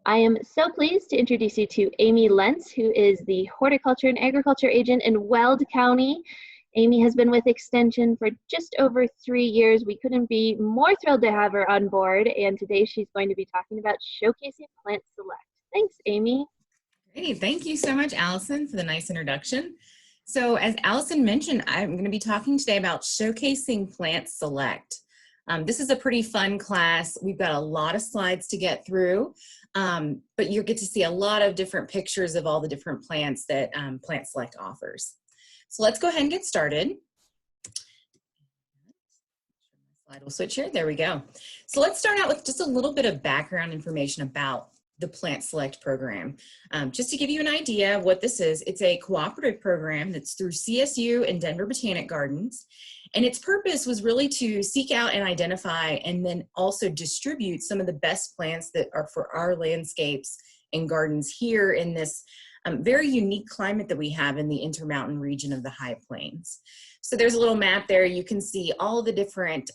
I am so pleased to introduce you to Amy Lentz, who is the Horticulture and Agriculture Agent in Weld County. Amy has been with Extension for just over 3 years. We couldn't be more thrilled to have her on board, and today she's going to be talking about showcasing Plant Select. Thanks, Amy. Great. Thank you so much, Allison, for the nice introduction. So as Allison mentioned, I'm going to be talking today about showcasing Plant Select. This is a pretty fun class. We've got a lot of slides to get through, but you get to see a lot of different pictures of all the different plants that Plant Select offers. So let's go ahead and get started. Slide will switch here. There we go. So let's start out with just a little bit of background information about the Plant Select program. Just to give you an idea of what this is, it's a cooperative program that's through CSU and Denver Botanic Gardens. And its purpose was really to seek out and identify and then also distribute some of the best plants that are for our landscapes and gardens here in this very unique climate that we have in the Intermountain region of the High Plains. So there's a little map there. You can see all the different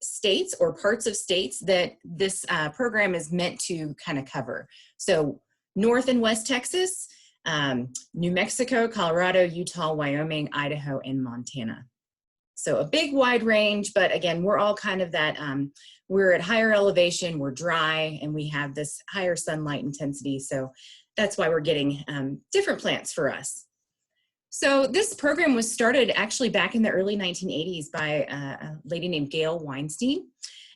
states or parts of states that this program is meant to kind of cover. So North and West Texas, New Mexico, Colorado, Utah, Wyoming, Idaho, and Montana. So a big wide range, but again, we're all kind of that, we're at higher elevation, we're dry, and we have this higher sunlight intensity. So that's why we're getting different plants for us. So this program was started actually back in the early 1980s by a lady named Gail Weinstein,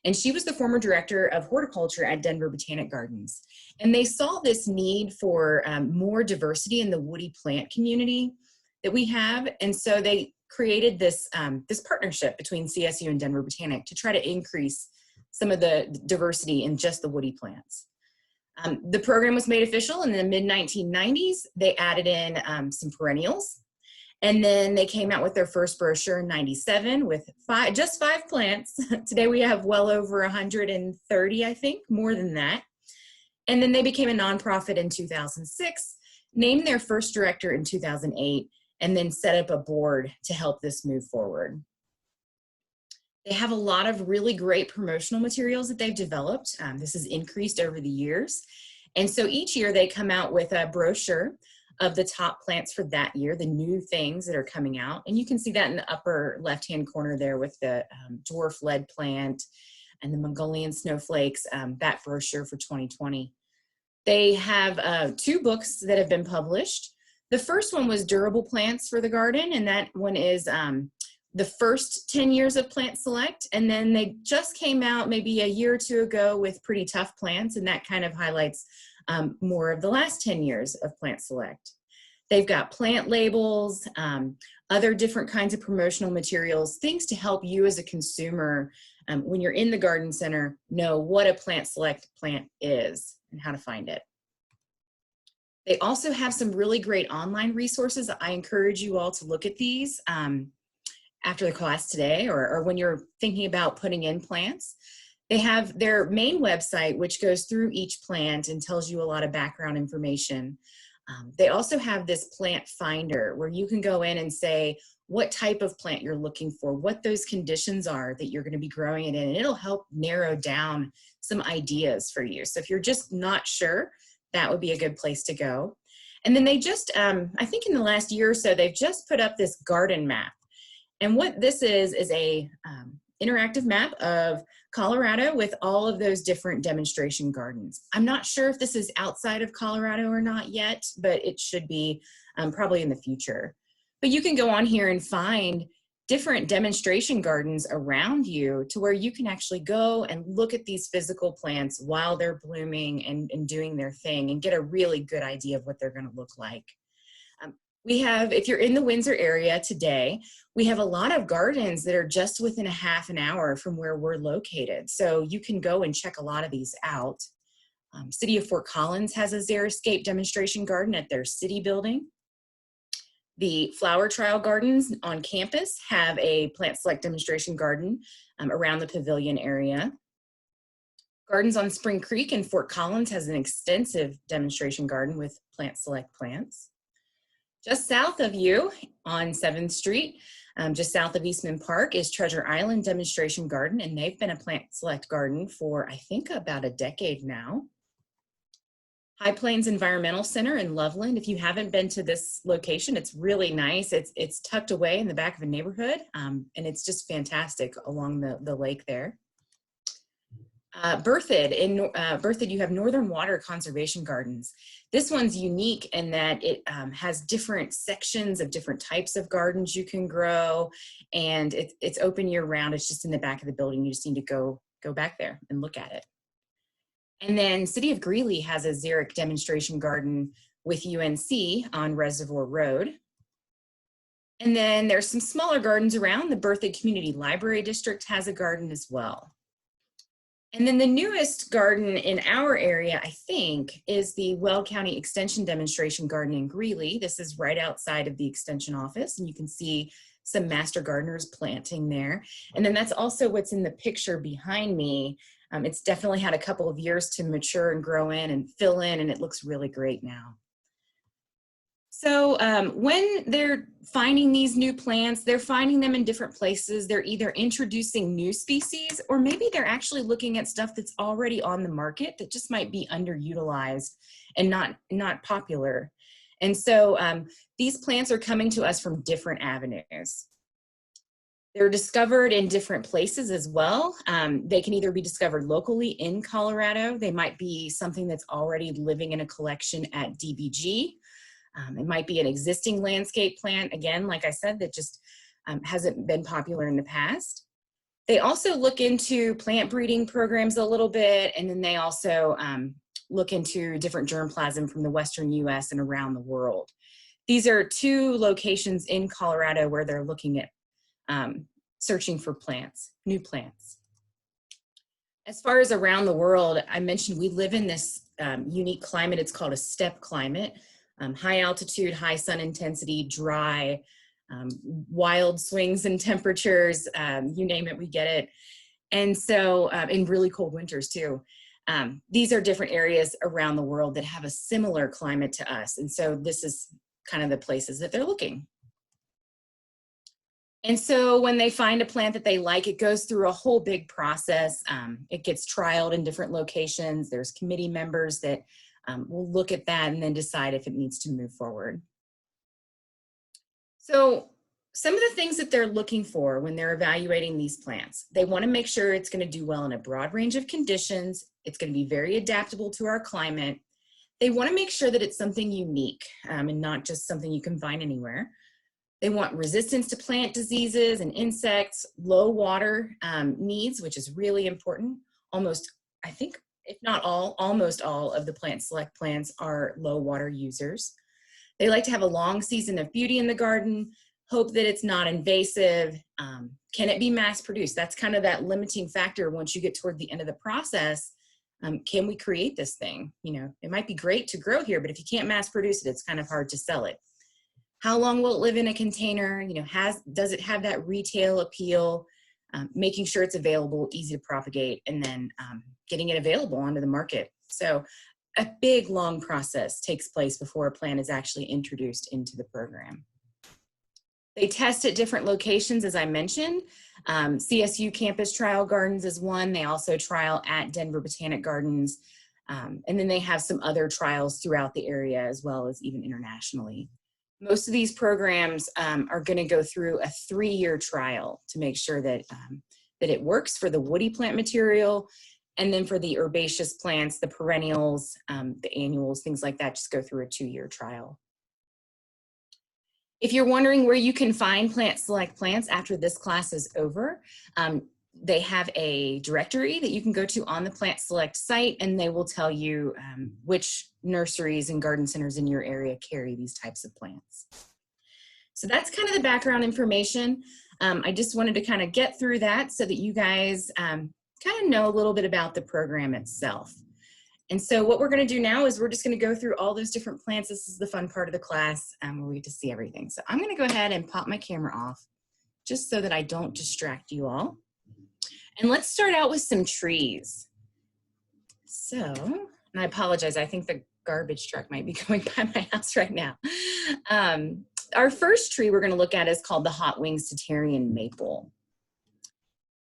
and she was the former director of horticulture at Denver Botanic Gardens. And they saw this need for more diversity in the woody plant community that we have, and so they created this, this partnership between CSU and Denver Botanic to try to increase some of the diversity in just the woody plants. The program was made official in the mid-1990s. They added in some perennials. And then they came out with their first brochure in 97 with just five plants. Today we have well over 130, I think, more than that. And then they became a nonprofit in 2006, named their first director in 2008, and then set up a board to help this move forward. They have a lot of really great promotional materials that they've developed. This has increased over the years. And so each year they come out with a brochure of the top plants for that year, the new things that are coming out. And you can see that in the upper left-hand corner there with the dwarf lead plant and the Mongolian snowflakes, that brochure for 2020. They have 2 books that have been published. The first one was Durable Plants for the Garden, and that one is the first 10 years of Plant Select. And then they just came out maybe a year or 2 ago with Pretty Tough Plants, and that kind of highlights more of the last 10 years of Plant Select. They've got plant labels, other different kinds of promotional materials, things to help you as a consumer when you're in the garden center know what a Plant Select plant is and how to find it. They also have some really great online resources. I encourage you all to look at these after the class today or when you're thinking about putting in plants. They have their main website, which goes through each plant and tells you a lot of background information. They also have this plant finder where you can go in and say what type of plant you're looking for, what those conditions are that you're going to be growing it in, and it'll help narrow down some ideas for you. So if you're just not sure, that would be a good place to go. And then they just, I think in the last year or so, they've just put up this garden map. And what this is a interactive map of Colorado with all of those different demonstration gardens. I'm not sure if this is outside of Colorado or not yet, but it should be probably in the future. But you can go on here and find different demonstration gardens around you to where you can actually go and look at these physical plants while they're blooming and doing their thing and get a really good idea of what they're going to look like. We have, if you're in the Windsor area today, we have a lot of gardens that are just within a half an hour from where we're located. So you can go and check a lot of these out. City of Fort Collins has a Xeriscape demonstration garden at their city building. The Flower Trial Gardens on campus have a Plant Select demonstration garden around the pavilion area. Gardens on Spring Creek in Fort Collins has an extensive demonstration garden with Plant Select plants. Just south of you on 7th Street, just south of Eastman Park, is Treasure Island Demonstration Garden, and they've been a Plant Select garden for, I think, about a decade now. High Plains Environmental Center in Loveland. If you haven't been to this location, it's really nice. It's tucked away in the back of a neighborhood, and it's just fantastic along the lake there. Berthoud, in Berthoud, you have Northern Water Conservation Gardens. This one's unique in that it has different sections of different types of gardens you can grow, and it's open year round. It's just in the back of the building. You just need to go back there and look at it. And then City of Greeley has a xeric demonstration garden with UNC on Reservoir Road. And then there's some smaller gardens around. The Berthoud Community Library District has a garden as well. And then the newest garden in our area, I think, is the Weld County Extension Demonstration Garden in Greeley. This is right outside of the Extension office, and you can see some master gardeners planting there. And then that's also what's in the picture behind me. It's definitely had a couple of years to mature and grow in and fill in, and it looks really great now. So when they're finding these new plants, they're finding them in different places. They're either introducing new species, or maybe they're actually looking at stuff that's already on the market that just might be underutilized and not popular. And so these plants are coming to us from different avenues. They're discovered in different places as well. They can either be discovered locally in Colorado. They might be something that's already living in a collection at DBG. It might be an existing landscape plant, again, like I said, that just hasn't been popular in the past. They also look into plant breeding programs a little bit, and then they also look into different germplasm from the Western US and around the world. These are 2 locations in Colorado where they're looking at searching for plants, new plants. As far as around the world, I mentioned we live in this unique climate. It's called a steppe climate. High altitude, high sun intensity, dry, wild swings in temperatures, you name it, we get it. And so, in really cold winters too. These are different areas around the world that have a similar climate to us. And so this is kind of the places that they're looking. And so when they find a plant that they like, it goes through a whole big process. It gets trialed in different locations. There's committee members that we'll look at that and then decide if it needs to move forward. So some of the things that they're looking for when they're evaluating these plants, they want to make sure it's going to do well in a broad range of conditions. It's going to be very adaptable to our climate. They want to make sure that it's something unique and not just something you can find anywhere. They want resistance to plant diseases and insects, low water needs, which is really important. Almost, I think, if not all, almost all of the Plant Select plants are low water users. They like to have a long season of beauty in the garden, hope that it's not invasive. Can it be mass produced? That's kind of that limiting factor once you get toward the end of the process. Can we create this thing? You know, it might be great to grow here, but if you can't mass produce it, it's kind of hard to sell it. How long will it live in a container? You know, does it have that retail appeal? Making sure it's available, easy to propagate, and then getting it available onto the market. So a big, long process takes place before a plant is actually introduced into the program. They test at different locations, as I mentioned. CSU Campus Trial Gardens is one. They also trial at Denver Botanic Gardens. And then they have some other trials throughout the area as well as even internationally. Most of these programs are going to go through a 3-year trial to make sure that, that it works for the woody plant material. And then for the herbaceous plants, the perennials, the annuals, things like that, just go through a 2-year trial. If you're wondering where you can find Plant Select plants after this class is over, they have a directory that you can go to on the Plant Select site, and they will tell you which nurseries and garden centers in your area carry these types of plants. So that's kind of the background information. I just wanted to kind of get through that so that you guys kind of know a little bit about the program itself. And so what we're going to do now is we're just going to go through all those different plants. This is the fun part of the class where we get to see everything. So I'm going to go ahead and pop my camera off just so that I don't distract you all. And let's start out with some trees. So, and I apologize, I think the garbage truck might be going by my house right now. Our first tree we're going to look at is called the Hot Wings Tatarian Maple.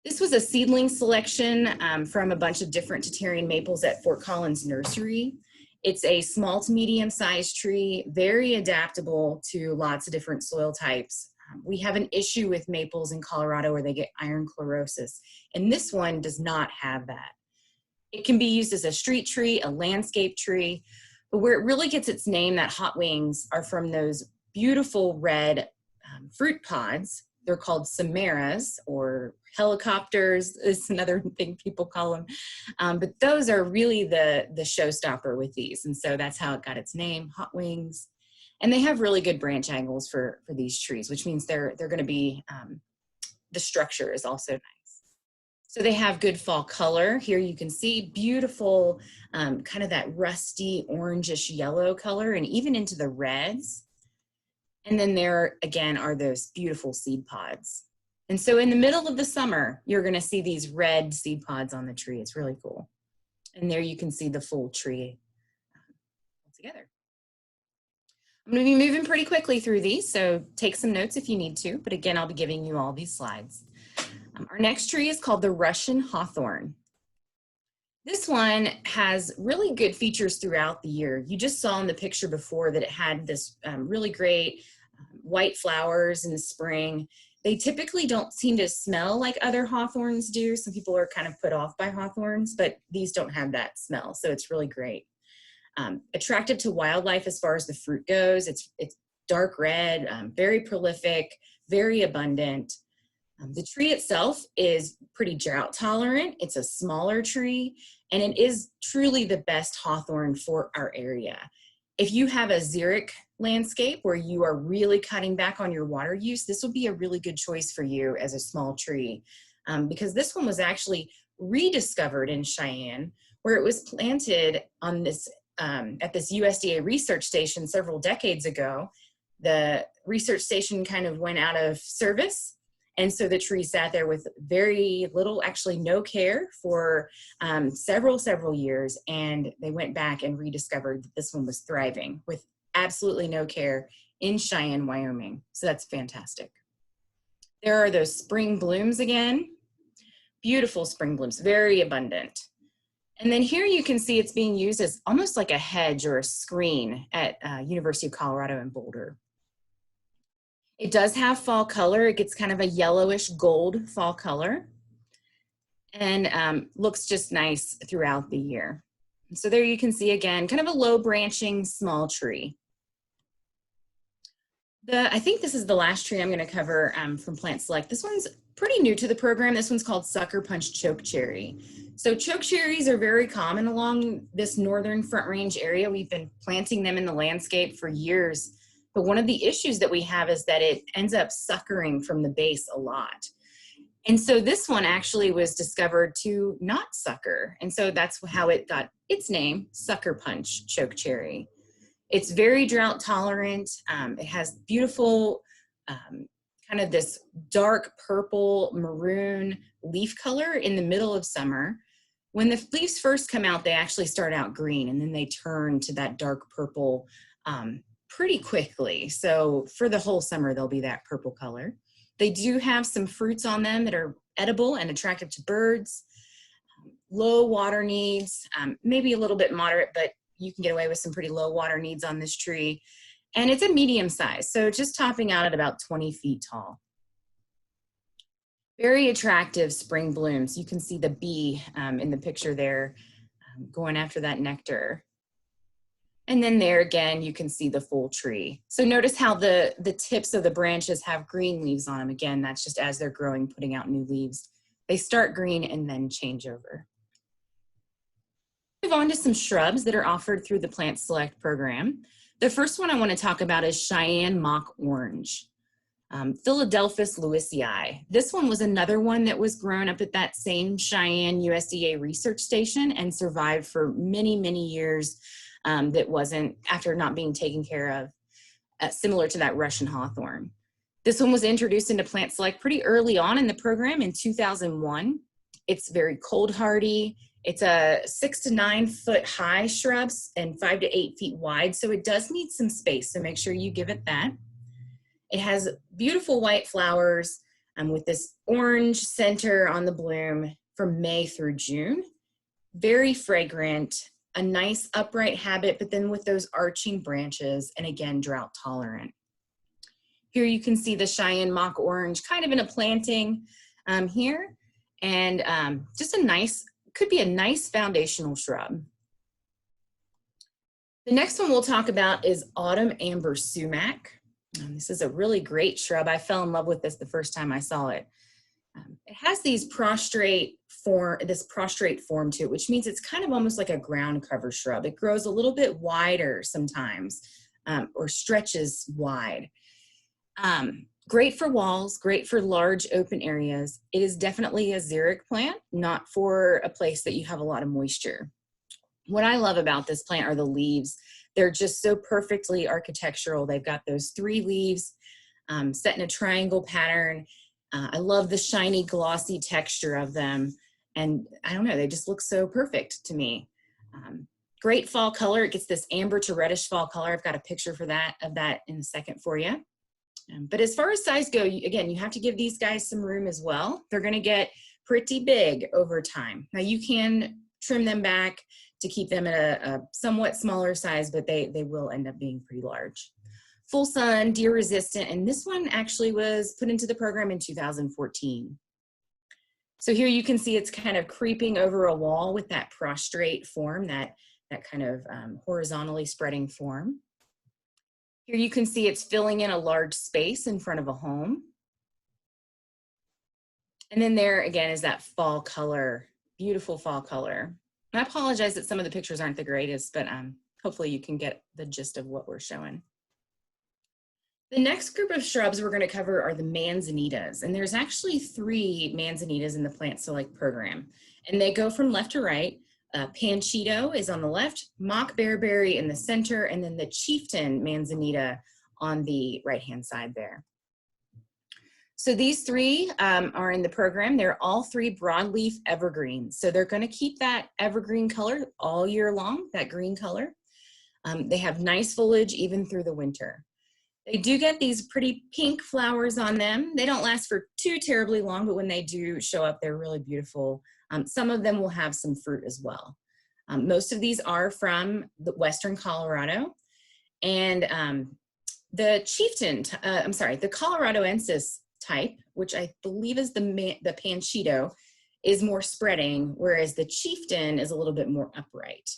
This was a seedling selection from a bunch of different Tatarian maples at Fort Collins Nursery. It's a small to medium sized tree, very adaptable to lots of different soil types. We have an issue with maples in Colorado where they get iron chlorosis, and this one does not have that. It can be used as a street tree, a landscape tree, but where it really gets its name, that hot wings, are from those beautiful red fruit pods. They're called samaras, or helicopters is another thing people call them. But those are really the showstopper with these. And so that's how it got its name, hot wings. And they have really good branch angles for these trees, which means they're going to be, the structure is also nice. So they have good fall color. Here you can see beautiful, kind of that rusty orangish yellow color, and even into the reds. And then there again are those beautiful seed pods. And so in the middle of the summer, you're going to see these red seed pods on the tree. It's really cool. And there you can see the full tree together. I'm going to be moving pretty quickly through these, so take some notes if you need to. But again, I'll be giving you all these slides. Our next tree is called the Russian hawthorn. This one has really good features throughout the year. You just saw in the picture before that it had this really great white flowers in the spring. They typically don't seem to smell like other hawthorns do. Some people are kind of put off by hawthorns, but these don't have that smell, so it's really great. Attractive to wildlife as far as the fruit goes. It's dark red, very prolific, very abundant. The tree itself is pretty drought tolerant. It's a smaller tree, and it is truly the best hawthorn for our area. If you have a xeric landscape where you are really cutting back on your water use, this will be a really good choice for you as a small tree, because this one was actually rediscovered in Cheyenne, where it was planted on this at this USDA research station several decades ago. The research station kind of went out of service, and so the tree sat there with very little, actually no care for several years, and they went back and rediscovered that this one was thriving with absolutely no care in Cheyenne, Wyoming. So that's fantastic. There are those spring blooms again. Beautiful spring blooms, very abundant. And then here you can see it's being used as almost like a hedge or a screen at University of Colorado in Boulder. It does have fall color. It gets kind of a yellowish gold fall color, and looks just nice throughout the year. And so there you can see again, kind of a low branching small tree. I think this is the last tree I'm going to cover from Plant Select. This one's pretty new to the program. This one's called Sucker Punch Chokecherry. So chokecherries are very common along this northern Front Range area. We've been planting them in the landscape for years. But one of the issues that we have is that it ends up suckering from the base a lot. And so this one actually was discovered to not sucker. And so that's how it got its name, Sucker Punch Chokecherry. It's very drought tolerant. It has beautiful, kind of this dark purple maroon leaf color in the middle of summer. When the leaves first come out, they actually start out green, and then they turn to that dark purple pretty quickly. So for the whole summer, they'll be that purple color. They do have some fruits on them that are edible and attractive to birds. Low water needs, maybe a little bit moderate, but you can get away with some pretty low water needs on this tree. And it's a medium size, so just topping out at about 20 feet tall. Very attractive spring blooms. You can see the bee in the picture there going after that nectar. And then there again, you can see the full tree. So notice how the tips of the branches have green leaves on them. Again, that's just as they're growing, putting out new leaves. They start green and then change over. Move on to some shrubs that are offered through the Plant Select program. The first one I want to talk about is Cheyenne Mock Orange, Philadelphus lewisii. This one was another one that was grown up at that same Cheyenne USDA research station and survived for many, many years. That wasn't, after not being taken care of, similar to that Russian hawthorn. This one was introduced into Plant Select pretty early on in the program in 2001. It's very cold hardy. It's a 6 to 9 foot high shrubs and 5 to 8 feet wide, so it does need some space, so make sure you give it that. It has beautiful white flowers with this orange center on the bloom from May through June. Very fragrant. a nice upright habit, but then with those arching branches, and again, drought tolerant. Here you can see the Cheyenne mock orange kind of in a planting here, and just a nice, could be a nice foundational shrub. The next one we'll talk about is autumn amber sumac. This is a really great shrub. I fell in love with this the first time I saw it. It has these prostrate form, this prostrate form to it, which means it's kind of almost like a ground cover shrub. It grows a little bit wider sometimes, or stretches wide. Great for walls, great for large open areas. It is definitely a xeric plant, not for a place that you have a lot of moisture. What I love about this plant are the leaves. They're just so perfectly architectural. They've got those 3 leaves set in a triangle pattern. I love the shiny, glossy texture of them. And I don't know, they just look so perfect to me. Great fall color. It gets this amber to reddish fall color. I've got a picture of that in a second for you. But as far as size go, again, you have to give these guys some room as well. They're going to get pretty big over time. Now you can trim them back to keep them at a somewhat smaller size, but they will end up being pretty large. Full sun, deer resistant, and this one actually was put into the program in 2014. So here you can see it's kind of creeping over a wall with that prostrate form, that kind of horizontally spreading form. Here you can see it's filling in a large space in front of a home. And then there again is that fall color, beautiful fall color. And I apologize that some of the pictures aren't the greatest, but hopefully you can get the gist of what we're showing. The next group of shrubs we're going to cover are the manzanitas, and there's actually 3 manzanitas in the Plant Select program, and they go from left to right. Panchito is on the left, mock bearberry in the center, and then the chieftain manzanita on the right-hand side there. So these 3 are in the program. They're all 3 broadleaf evergreens. So they're going to keep that evergreen color all year long, that green color. They have nice foliage even through the winter. They do get these pretty pink flowers on them. They don't last for too terribly long, but when they do show up, they're really beautiful. Some of them will have some fruit as well. Most of these are from the Western Colorado. And the chieftain, the Coloradoensis type, which I believe is the Panchito, is more spreading, whereas the chieftain is a little bit more upright.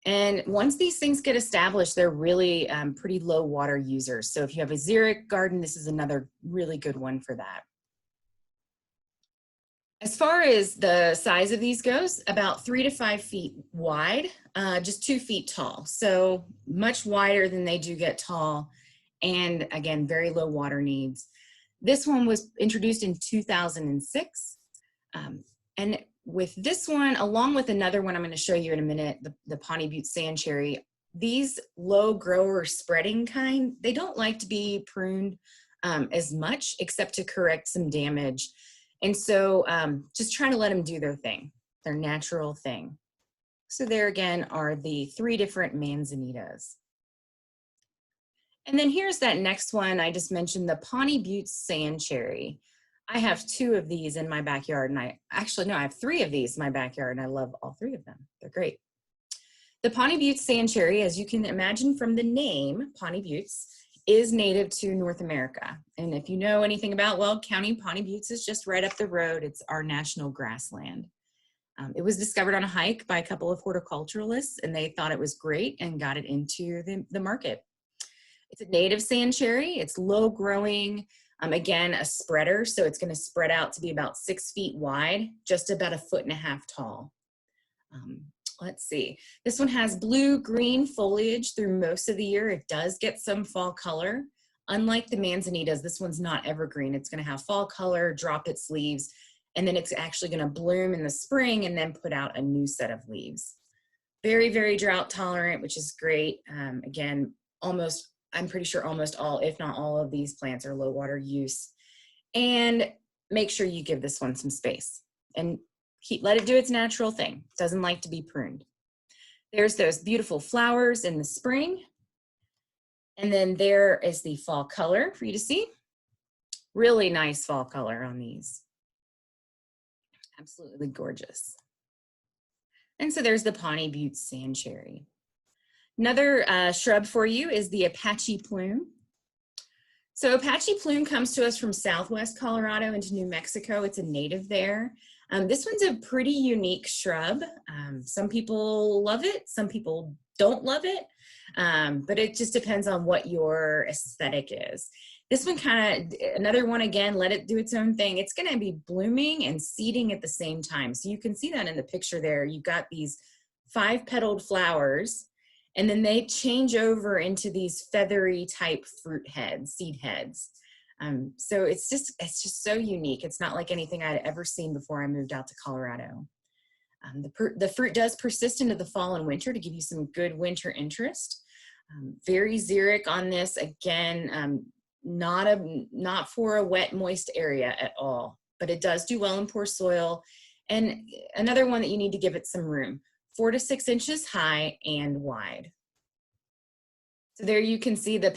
And once these things get established, they're really pretty low water users. So if you have a xeric garden, this is another really good one for that. As far as the size of these goes, about 3 to 5 feet wide, just 2 feet tall. So much wider than they do get tall. And again, very low water needs. This one was introduced in 2006. And with this one, along with another one I'm going to show you in a minute, the Pawnee Butte Sand Cherry, these low grower spreading kind, they don't like to be pruned as much, except to correct some damage. And so just trying to let them do their thing, their natural thing. So there again are the 3 different manzanitas. And then here's that next one I just mentioned, the Pawnee Butte Sand Cherry. I have 2 of these in my backyard, and I have 3 of these in my backyard, and I love all 3 of them. They're great. The Pawnee Butte Sand Cherry, as you can imagine from the name, Pawnee Buttes, is native to North America. And if you know anything about Weld County, Pawnee Buttes is just right up the road. It's our national grassland. It was discovered on a hike by a couple of horticulturalists, and they thought it was great and got it into the market. It's a native sand cherry. It's low growing, again, a spreader. So it's going to spread out to be about 6 feet wide, just about 1.5 feet tall. Let's see. This one has blue-green foliage through most of the year. It does get some fall color. Unlike the manzanitas, this one's not evergreen. It's going to have fall color, drop its leaves, and then it's actually going to bloom in the spring and then put out a new set of leaves. Very, very drought tolerant, which is great. Again, I'm pretty sure almost all, if not all of these plants are low water use. And make sure you give this one some space and let it do its natural thing. It doesn't like to be pruned. There's those beautiful flowers in the spring. And then there is the fall color for you to see. Really nice fall color on these. Absolutely gorgeous. And so there's the Pawnee Butte sand cherry. Another shrub for you is the Apache plume. So Apache plume comes to us from Southwest Colorado into New Mexico. It's a native there. This one's a pretty unique shrub. Some people love it, some people don't love it, but it just depends on what your aesthetic is. This one kind of, another one again, let it do its own thing. It's gonna be blooming and seeding at the same time. So you can see that in the picture there. You've got these 5-petaled flowers, and then they change over into these feathery type fruit heads, seed heads. So it's just so unique. It's not like anything I'd ever seen before I moved out to Colorado. The fruit does persist into the fall and winter to give you some good winter interest. Very xeric on this, again, not for a wet, moist area at all, but it does do well in poor soil. And another one that you need to give it some room, 4 to 6 inches high and wide. So there you can see the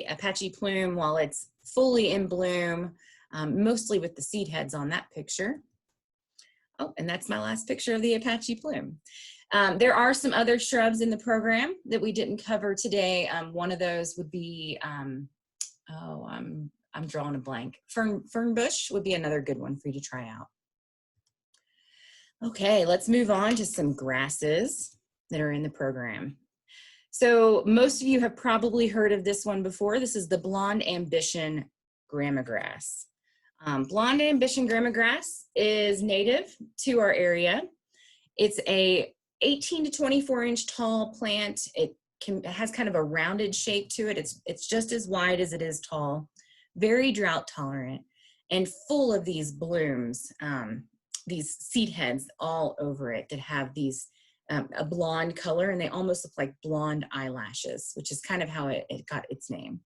Apache plume while it's fully in bloom, mostly with the seed heads on that picture. Oh, and that's my last picture of the Apache plume. There are some other shrubs in the program that we didn't cover today. One of those would be, I'm drawing a blank. Fern bush would be another good one for you to try out. Okay, let's move on to some grasses that are in the program. So most of you have probably heard of this one before. This is the Blonde Ambition gramagrass. Blonde Ambition gramagrass is native to our area. It's a 18 to 24 inch tall plant. It has kind of a rounded shape to it. It's just as wide as it is tall, very drought tolerant, and full of these blooms, these seed heads all over it that have these a blonde color, and they almost look like blonde eyelashes, which is kind of how it got its name.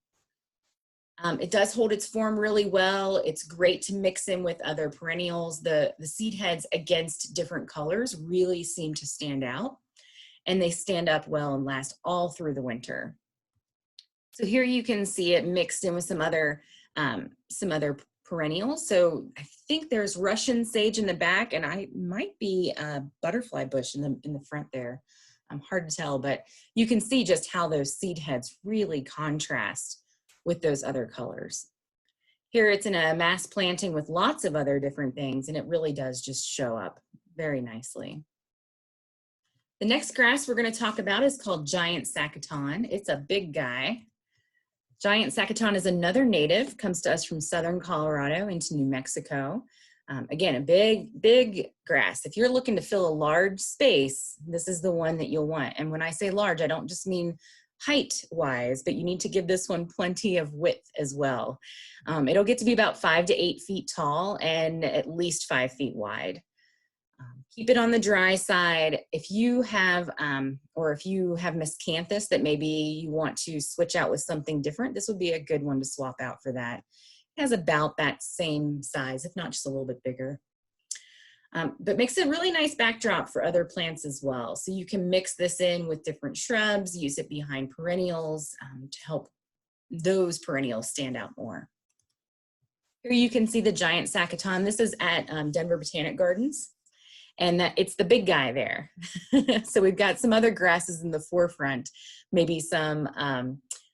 It does hold its form really well. It's great to mix in with other perennials. The seed heads against different colors really seem to stand out, and they stand up well and last all through the winter. So here you can see it mixed in with some other perennials. So I think there's Russian sage in the back, and I might be a butterfly bush in the front there. Hard to tell, but you can see just how those seed heads really contrast with those other colors. Here it's in a mass planting with lots of other different things, and it really does just show up very nicely. The next grass we're going to talk about is called Giant Saccaton. It's a big guy. Giant Saccaton is another native, comes to us from southern Colorado into New Mexico. Again, a big grass. If you're looking to fill a large space, this is the one that you'll want. And when I say large, I don't just mean height-wise, but you need to give this one plenty of width as well. It'll get to be about 5 to 8 feet tall and at least 5 feet wide. Keep it on the dry side. If you have miscanthus that maybe you want to switch out with something different, this would be a good one to swap out for that. It has about that same size, if not just a little bit bigger. But makes a really nice backdrop for other plants as well. So you can mix this in with different shrubs, use it behind perennials to help those perennials stand out more. Here you can see the Giant Saccaton. This is at Denver Botanic Gardens. And it's the big guy there. So we've got some other grasses in the forefront, maybe some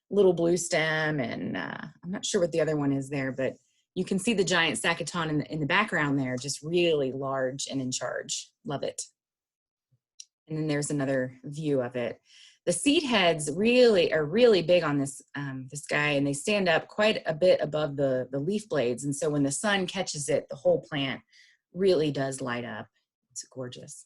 little blue stem, and I'm not sure what the other one is there, but you can see the Giant Saccaton in the background there, just really large and in charge. Love it. And then there's another view of it. The seed heads are really big on this guy, and they stand up quite a bit above the leaf blades. And so when the sun catches it, the whole plant really does light up. It's gorgeous.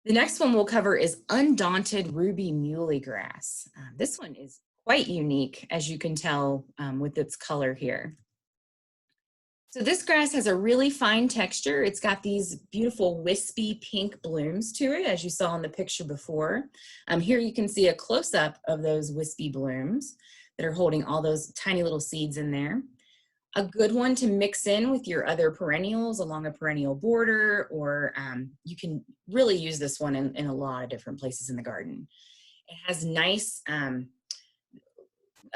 The next one we'll cover is Undaunted Ruby Muley Grass. This one is quite unique, as you can tell with its color here. So this grass has a really fine texture. It's got these beautiful wispy pink blooms to it, as you saw in the picture before. Here you can see a close-up of those wispy blooms that are holding all those tiny little seeds in there. A good one to mix in with your other perennials along a perennial border, or you can really use this one in a lot of different places in the garden. It has a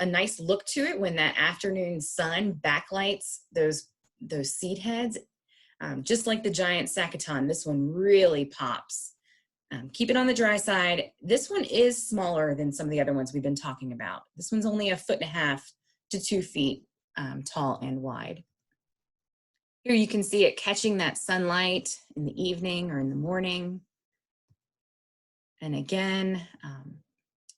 nice look to it when that afternoon sun backlights those seed heads. Just like the giant Sacaton, this one really pops. Keep it on the dry side. This one is smaller than some of the other ones we've been talking about. This one's only 1.5 to 2 feet tall and wide. Here you can see it catching that sunlight in the evening or in the morning. And again,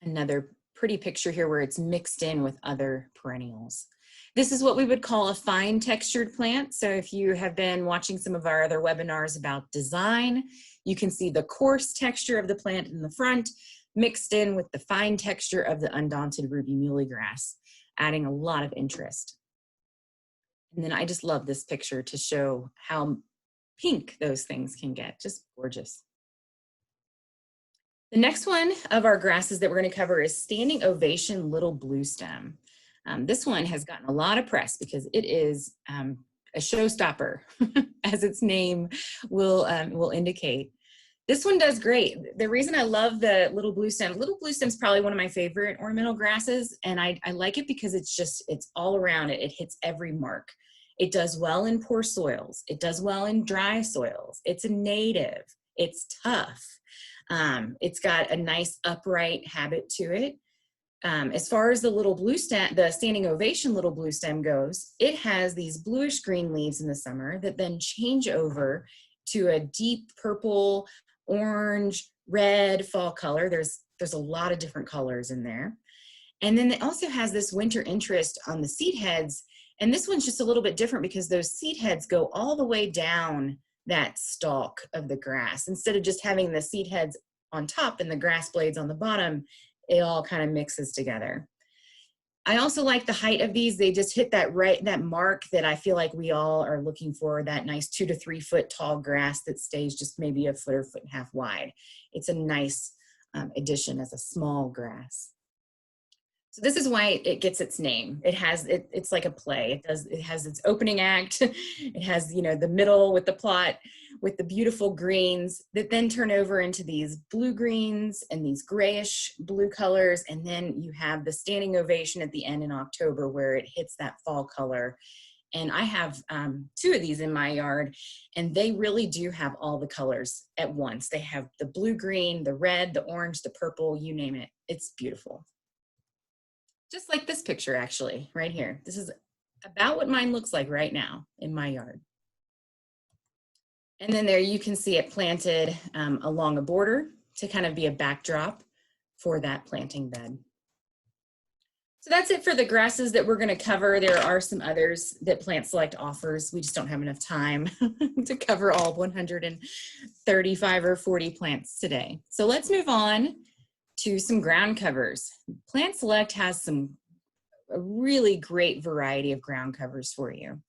another pretty picture here where it's mixed in with other perennials. This is what we would call a fine textured plant. So if you have been watching some of our other webinars about design, you can see the coarse texture of the plant in the front mixed in with the fine texture of the undaunted ruby muhly grass, adding a lot of interest. And then I just love this picture to show how pink those things can get, just gorgeous. The next one of our grasses that we're going to cover is Standing Ovation Little Bluestem. This one has gotten a lot of press because it is a showstopper, as its name will indicate. This one does great. The reason I love the little bluestem is probably one of my favorite ornamental grasses, and I like it because it's all around it. It hits every mark. It does well in poor soils. It does well in dry soils. It's a native. It's tough. It's got a nice upright habit to it. As far as the little bluestem, the Standing Ovation little bluestem goes, it has these bluish green leaves in the summer that then change over to a deep purple, orange, red fall color. There's a lot of different colors in there. And then it also has this winter interest on the seed heads. And this one's just a little bit different because those seed heads go all the way down that stalk of the grass. Instead of just having the seed heads on top and the grass blades on the bottom, it all kind of mixes together. I also like the height of these. They just hit that mark that I feel like we all are looking for, that nice 2 to 3 foot tall grass that stays just maybe 1 foot or 1.5 feet wide. It's a nice addition as a small grass. So this is why it gets its name. It's like a play. It has its opening act. It has, the middle with the plot, with the beautiful greens that then turn over into these blue greens and these grayish blue colors. And then you have the Standing Ovation at the end in October where it hits that fall color. And I have 2 of these in my yard, and they really do have all the colors at once. They have the blue, green, the red, the orange, the purple, you name it. It's beautiful. Just like this picture, actually, right here. This is about what mine looks like right now in my yard. And then there you can see it planted along a border to kind of be a backdrop for that planting bed. So that's it for the grasses that we're going to cover. There are some others that Plant Select offers. We just don't have enough time to cover all 135 or 40 plants today. So let's move on to some ground covers. Plant Select has a really great variety of ground covers for you.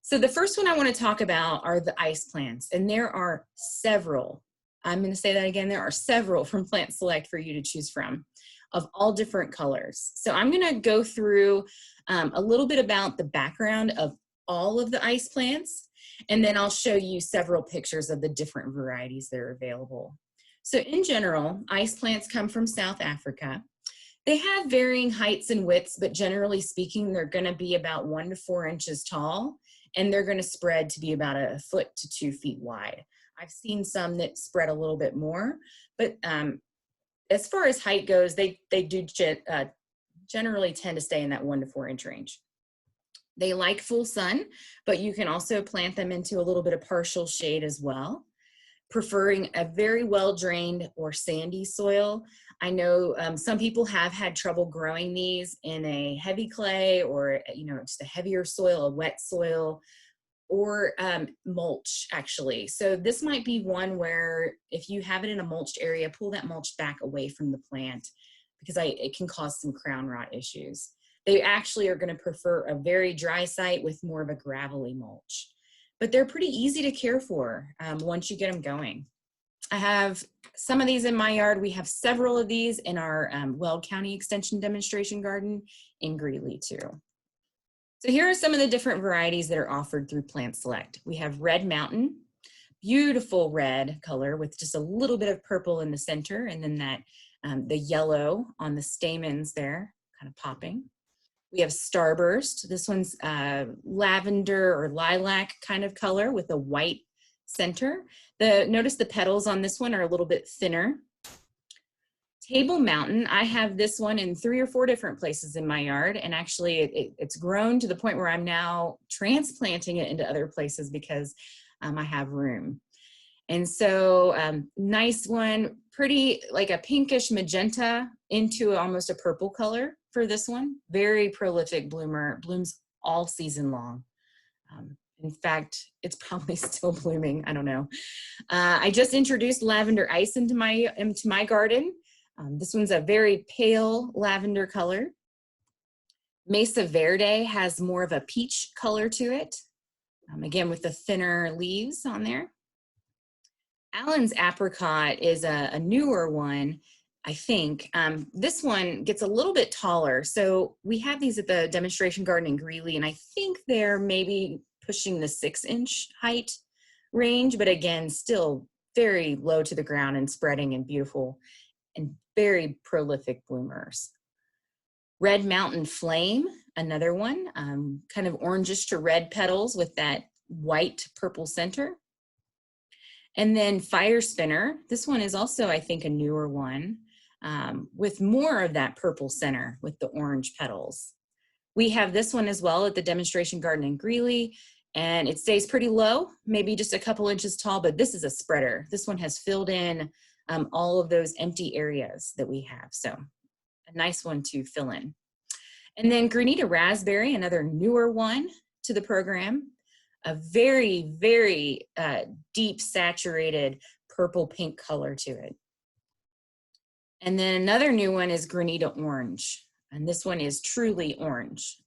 So the first one I want to talk about are the ice plants, and there are several. I'm going to say that again. There are several from Plant Select for you to choose from, of all different colors. So I'm going to go through a little bit about the background of all of the ice plants, and then I'll show you several pictures of the different varieties that are available. So in general, ice plants come from South Africa. They have varying heights and widths, but generally speaking, they're going to be about 1 to 4 inches tall, and they're going to spread to be about 1 foot to 2 feet wide. I've seen some that spread a little bit more, but as far as height goes, they do generally tend to stay in that 1 to 4 inch range. They like full sun, but you can also plant them into a little bit of partial shade as well, preferring a very well-drained or sandy soil. I know some people have had trouble growing these in a heavy clay or, just a heavier soil, a wet soil, or mulch, actually. So this might be one where if you have it in a mulched area, pull that mulch back away from the plant because it can cause some crown rot issues. They actually are going to prefer a very dry site with more of a gravelly mulch. But they're pretty easy to care for once you get them going. I have some of these in my yard. We have several of these in our Weld County Extension Demonstration Garden in Greeley too. So here are some of the different varieties that are offered through Plant Select. We have Red Mountain, beautiful red color with just a little bit of purple in the center, and then that the yellow on the stamens there, kind of popping. We have Starburst. This one's lavender or lilac kind of color with a white center. Notice the petals on this one are a little bit thinner. Table Mountain, I have this one in 3 or 4 different places in my yard, and actually it's grown to the point where I'm now transplanting it into other places because I have room. And so nice one, pretty like a pinkish magenta into almost a purple color for this one. Very prolific bloomer, blooms all season long. In fact, it's probably still blooming, I don't know. I just introduced lavender ice into my garden. This one's a very pale lavender color. Mesa Verde has more of a peach color to it. Again, with the thinner leaves on there. Allen's Apricot is a newer one, I think. This one gets a little bit taller. So we have these at the demonstration garden in Greeley, and I think they're maybe pushing the 6-inch height range, but again, still very low to the ground and spreading and beautiful and very prolific bloomers. Red Mountain Flame, another one, kind of orangish to red petals with that white purple center. And then Fire Spinner, this one is also, I think, a newer one with more of that purple center with the orange petals. We have this one as well at the demonstration garden in Greeley, and it stays pretty low, maybe just a couple inches tall, but this is a spreader. This one has filled in all of those empty areas that we have. So a nice one to fill in. And then Granita Raspberry, another newer one to the program. A very, very deep saturated purple pink color to it. And then another new one is Granita Orange. And this one is truly orange.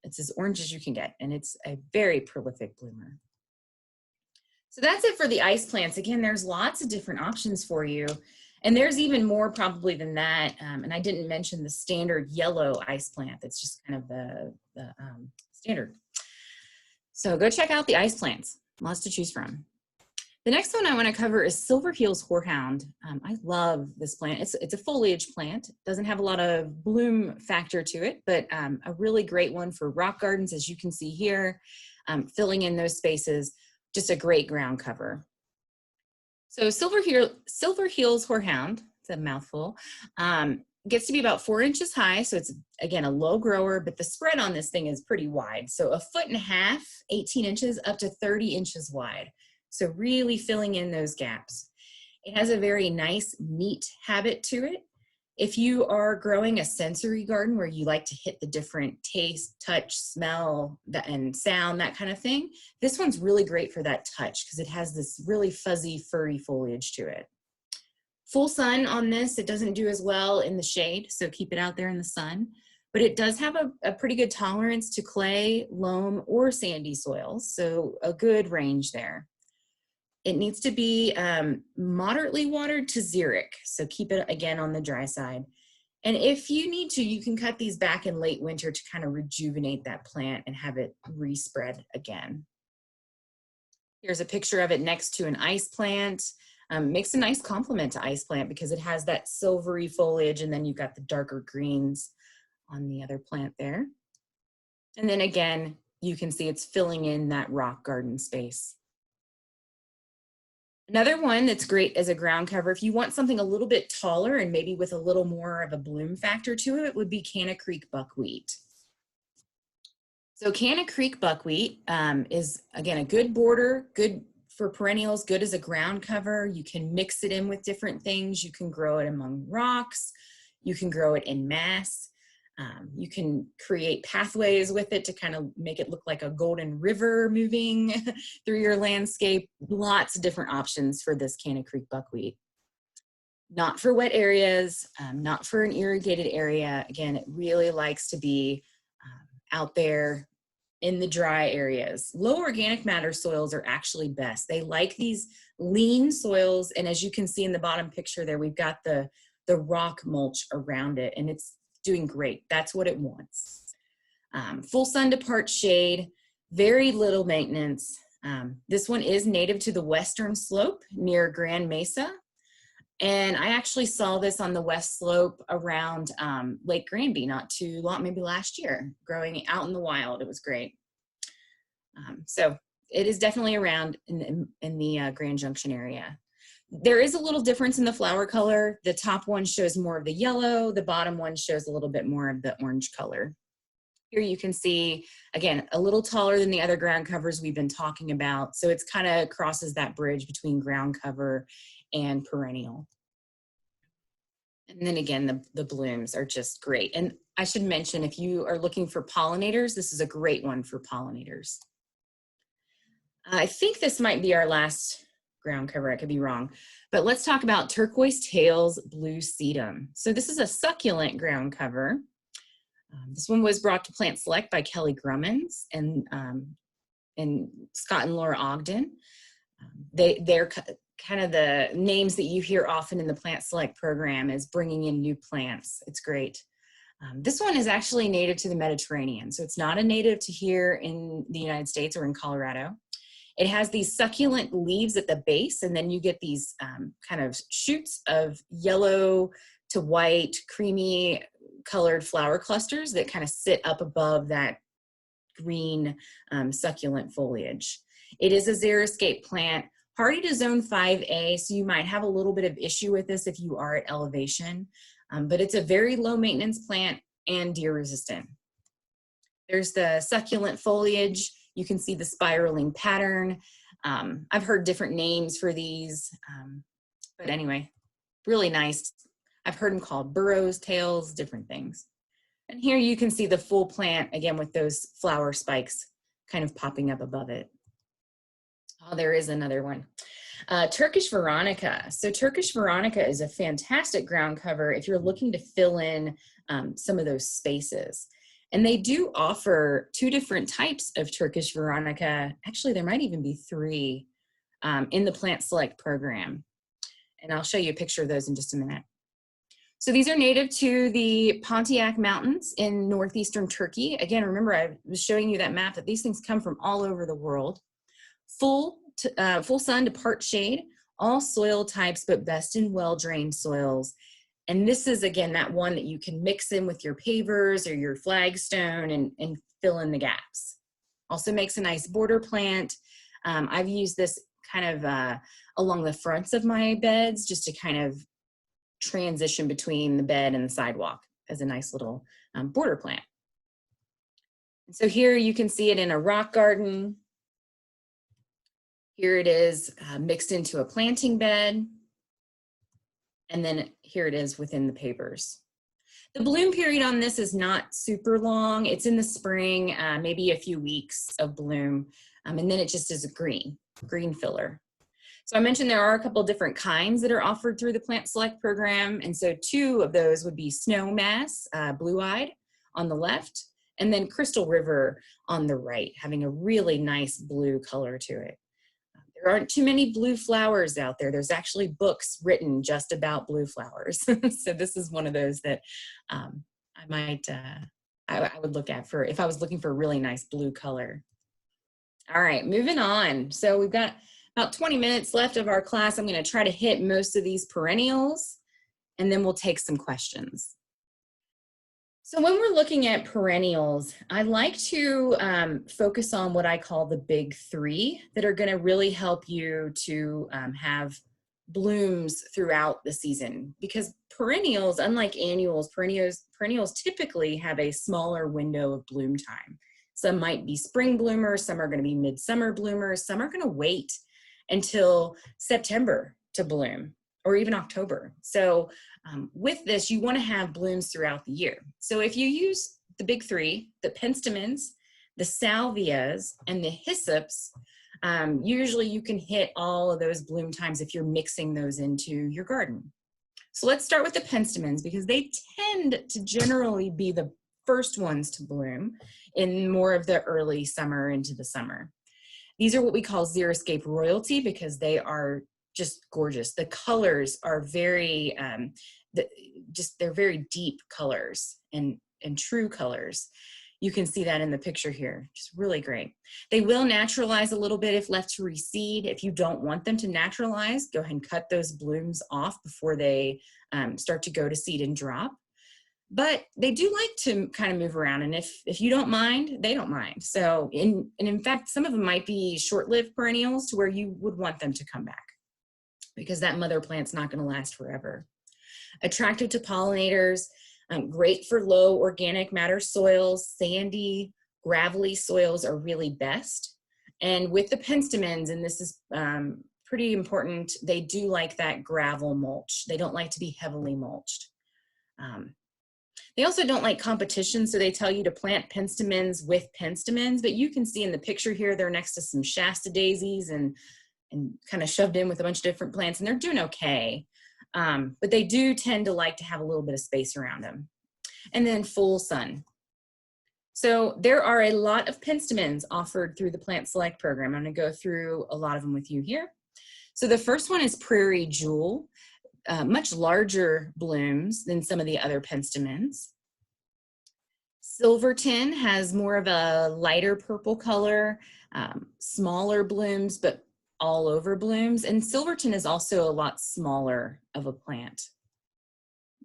It's as orange as you can get, and it's a very prolific bloomer. So that's it for the ice plants. Again, there's lots of different options for you. And there's even more probably than that. And I didn't mention the standard yellow ice plant. That's just kind of the standard. So go check out the ice plants. Lots to choose from. The next one I want to cover is Silver Heels Horehound. I love this plant. It's a foliage plant. Doesn't have a lot of bloom factor to it, but a really great one for rock gardens, as you can see here, filling in those spaces. Just a great ground cover. So Silver Heels Horehound, it's a mouthful, gets to be about 4 inches high. So it's, again, a low grower, but the spread on this thing is pretty wide. So 1.5 feet, 18 inches, up to 30 inches wide. So really filling in those gaps. It has a very nice, neat habit to it. If you are growing a sensory garden where you like to hit the different taste, touch, smell, and sound, that kind of thing, this one's really great for that touch because it has this really fuzzy, furry foliage to it. Full sun on this, it doesn't do as well in the shade, so keep it out there in the sun. But it does have a pretty good tolerance to clay, loam, or sandy soils, so a good range there. It needs to be moderately watered to xeric, so keep it again on the dry side. And if you need to, you can cut these back in late winter to kind of rejuvenate that plant and have it respread again. Here's a picture of it next to an ice plant. Makes a nice complement to ice plant because it has that silvery foliage, and then you've got the darker greens on the other plant there. And then again, you can see it's filling in that rock garden space. Another one that's great as a ground cover, if you want something a little bit taller and maybe with a little more of a bloom factor to it, would be Canna Creek buckwheat. So Canna Creek buckwheat is, again, a good border, good for perennials, good as a ground cover. You can mix it in with different things. You can grow it among rocks. You can grow it in mass. You can create pathways with it to kind of make it look like a golden river moving through your landscape. Lots of different options for this Canna Creek buckwheat. Not for wet areas, not for an irrigated area. Again, it really likes to be out there in the dry areas. Low organic matter soils are actually best. They like these lean soils, and as you can see in the bottom picture there, we've got the rock mulch around it, and it's doing great. That's what it wants. Full sun to part shade, very little maintenance. This one is native to the western slope near Grand Mesa. And I actually saw this on the west slope around Lake Granby not too long, maybe last year, growing out in the wild. It was great. So it is definitely around in the Grand Junction area. There is a little difference in the flower color. The top one shows more of the yellow. The bottom one shows a little bit more of the orange color. Here you can see, again, a little taller than the other ground covers we've been talking about. So it's kind of crosses that bridge between ground cover and perennial. And then again, the blooms are just great. And I should mention, if you are looking for pollinators, this is a great one for pollinators. I think this might be our last ground cover. I could be wrong. But let's talk about Turquoise Tails Blue Sedum. So this is a succulent ground cover. This one was brought to Plant Select by Kelly Grummins and Scott and Laura Ogden. They're kind of the names that you hear often in the Plant Select program is bringing in new plants. It's great. This one is actually native to the Mediterranean, so it's not a native to here in the United States or in Colorado. It has these succulent leaves at the base, and then you get these kind of shoots of yellow to white, creamy colored flower clusters that kind of sit up above that green succulent foliage. It is a xeriscape plant, hardy to zone 5A, so you might have a little bit of issue with this if you are at elevation, but it's a very low maintenance plant and deer resistant. There's the succulent foliage. You can see the spiraling pattern. I've heard different names for these, but anyway, really nice. I've heard them called burrows, tails, different things. And here you can see the full plant, again, with those flower spikes kind of popping up above it. Oh, there is another one. Turkish Veronica. So Turkish Veronica is a fantastic ground cover if you're looking to fill in some of those spaces. And they do offer 2 different types of Turkish Veronica. Actually, there might even be 3 in the Plant Select program. And I'll show you a picture of those in just a minute. So these are native to the Pontiac Mountains in northeastern Turkey. Again, remember I was showing you that map that these things come from all over the world. Full sun to part shade, all soil types, but best in well-drained soils. And this is, again, that one that you can mix in with your pavers or your flagstone and fill in the gaps. Also makes a nice border plant. I've used this kind of along the fronts of my beds just to kind of transition between the bed and the sidewalk as a nice little border plant. And so here you can see it in a rock garden. Here it is mixed into a planting bed. And then here it is within the pavers. The bloom period on this is not super long. It's in the spring, maybe a few weeks of bloom. And then it just is a green filler. So I mentioned there are a couple different kinds that are offered through the Plant Select program. And so 2 of those would be Snowmass, blue-eyed on the left, and then Crystal River on the right, having a really nice blue color to it. There aren't too many blue flowers out there. There's actually books written just about blue flowers. So this is one of those that I would look at for if I was looking for a really nice blue color. All right, moving on. So we've got about 20 minutes left of our class. I'm going to try to hit most of these perennials, and then we'll take some questions. So when we're looking at perennials, I like to focus on what I call the big 3 that are going to really help you to have blooms throughout the season. Because perennials, unlike annuals, perennials typically have a smaller window of bloom time. Some might be spring bloomers, some are going to be midsummer bloomers, some are going to wait until September to bloom, or even October. So with this, you want to have blooms throughout the year. So if you use the big 3, the penstemons, the salvias, and the hyssops, usually you can hit all of those bloom times if you're mixing those into your garden. So let's start with the penstemons because they tend to generally be the first ones to bloom in more of the early summer into the summer. These are what we call xeriscape royalty because they are just gorgeous. The colors are very, they're very deep colors and true colors. You can see that in the picture here, just really great. They will naturalize a little bit if left to reseed. If you don't want them to naturalize, go ahead and cut those blooms off before they start to go to seed and drop. But they do like to kind of move around, and if you don't mind, they don't mind. So in fact, some of them might be short-lived perennials to where you would want them to come back, because that mother plant's not going to last forever. Attractive to pollinators, great for low organic matter soils. Sandy, gravelly soils are really best. And with the penstemons, and this is pretty important, they do like that gravel mulch. They don't like to be heavily mulched. They also don't like competition, so they tell you to plant penstemons with penstemons, but you can see in the picture here, they're next to some Shasta daisies and kind of shoved in with a bunch of different plants, and they're doing okay. But they do tend to like to have a little bit of space around them. And then full sun. So there are a lot of penstemons offered through the Plant Select program. I'm going to go through a lot of them with you here. So the first one is Prairie Jewel. Much larger blooms than some of the other penstemons. Silverton has more of a lighter purple color, smaller blooms, but all over blooms. And Silverton is also a lot smaller of a plant.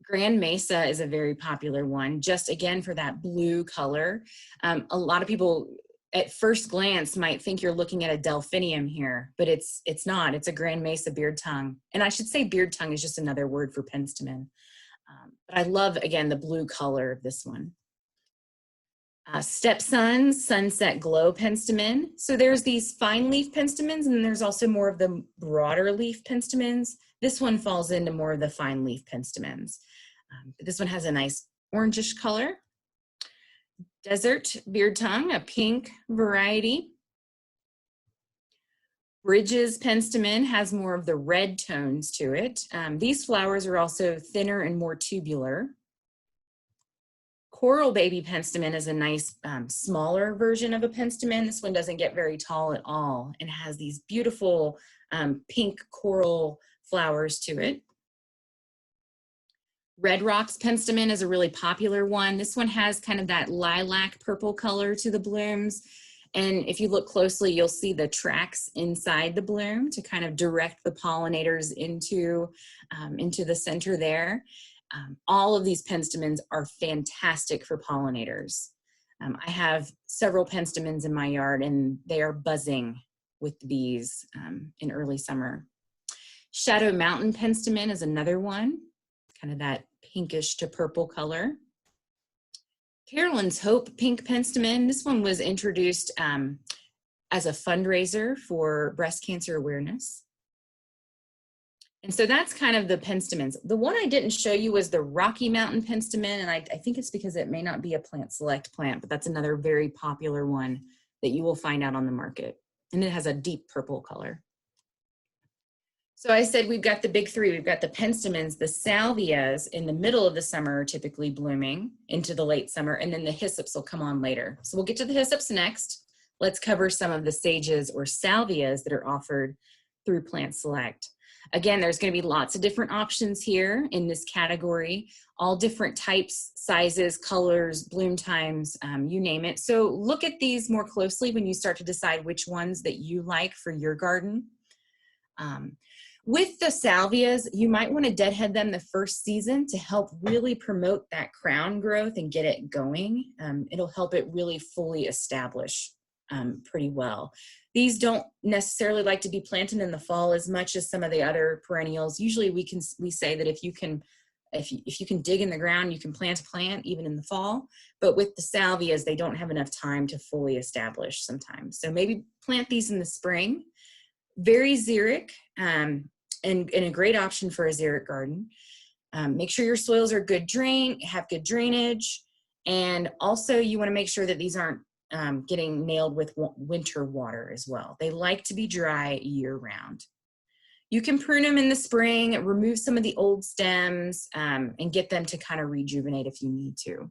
Grand Mesa is a very popular one, just again for that blue color. A lot of people at first glance might think you're looking at a delphinium here, but it's not. It's a Grand Mesa beard tongue. And I should say beard tongue is just another word for penstemon. But I love, again, the blue color of this one. Stepson's Sunset Glow penstemon. So there's these fine leaf penstemons, and then there's also more of the broader leaf penstemons. This one falls into more of the fine leaf penstemons. But this one has a nice orangish color. Desert beard tongue, a pink variety. Bridges penstemon has more of the red tones to it. These flowers are also thinner and more tubular. Coral baby penstemon is a nice smaller version of a penstemon. This one doesn't get very tall at all and has these beautiful pink coral flowers to it. Red Rocks penstemon is a really popular one. This one has kind of that lilac purple color to the blooms. And if you look closely, you'll see the tracks inside the bloom to kind of direct the pollinators into the center there. All of these penstemons are fantastic for pollinators. I have several penstemons in my yard, and they are buzzing with the bees in early summer. Shadow Mountain penstemon is another one, kind of that pinkish to purple color. Carolyn's Hope pink penstemon. This one was introduced as a fundraiser for breast cancer awareness. And so that's kind of the penstemons. The one I didn't show you was the Rocky Mountain penstemon, and I think it's because it may not be a Plant Select plant, but that's another very popular one that you will find out on the market. And it has a deep purple color. So I said we've got the big three. We've got the penstemons, the salvias in the middle of the summer are typically blooming into the late summer, and then the hyssopus will come on later. So we'll get to the hyssopus next. Let's cover some of the sages or salvias that are offered through Plant Select. Again, there's going to be lots of different options here in this category, all different types, sizes, colors, bloom times, you name it. So look at these more closely when you start to decide which ones that you like for your garden. With the salvias, you might want to deadhead them the first season to help really promote that crown growth and get it going. It'll help it really fully establish pretty well. These don't necessarily like to be planted in the fall as much as some of the other perennials. Usually we say that if you can dig in the ground, you can plant a plant even in the fall. But with the salvias, they don't have enough time to fully establish sometimes. So maybe plant these in the spring. Very xeric, and a great option for a xeric garden. Make sure your soils are have good drainage, and also you want to make sure that these aren't getting nailed with winter water as well. They like to be dry year round. You can prune them in the spring, remove some of the old stems, and get them to kind of rejuvenate if you need to.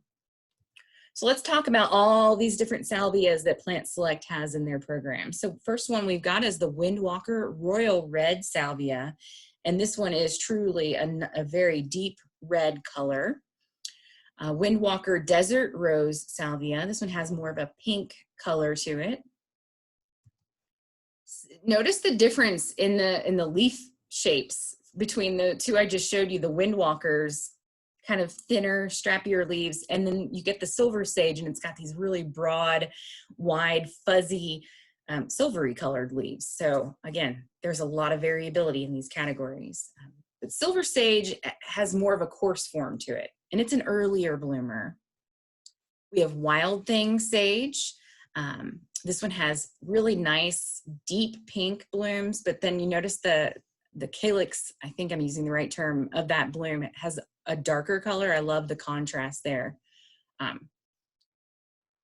So let's talk about all these different salvias that Plant Select has in their program. So first one we've got is the Windwalker Royal Red Salvia. And this one is truly a very deep red color. Windwalker Desert Rose Salvia. This one has more of a pink color to it. Notice the difference in the leaf shapes between the two I just showed you, the Windwalkers, kind of thinner, strappier leaves, and then you get the silver sage, and it's got these really broad, wide, fuzzy, silvery colored leaves. So again, there's a lot of variability in these categories. But silver sage has more of a coarse form to it, and it's an earlier bloomer. We have Wild Thing sage. This one has really nice, deep pink blooms, but then you notice the calyx, I think I'm using the right term, of that bloom. It has a darker color. I love the contrast there.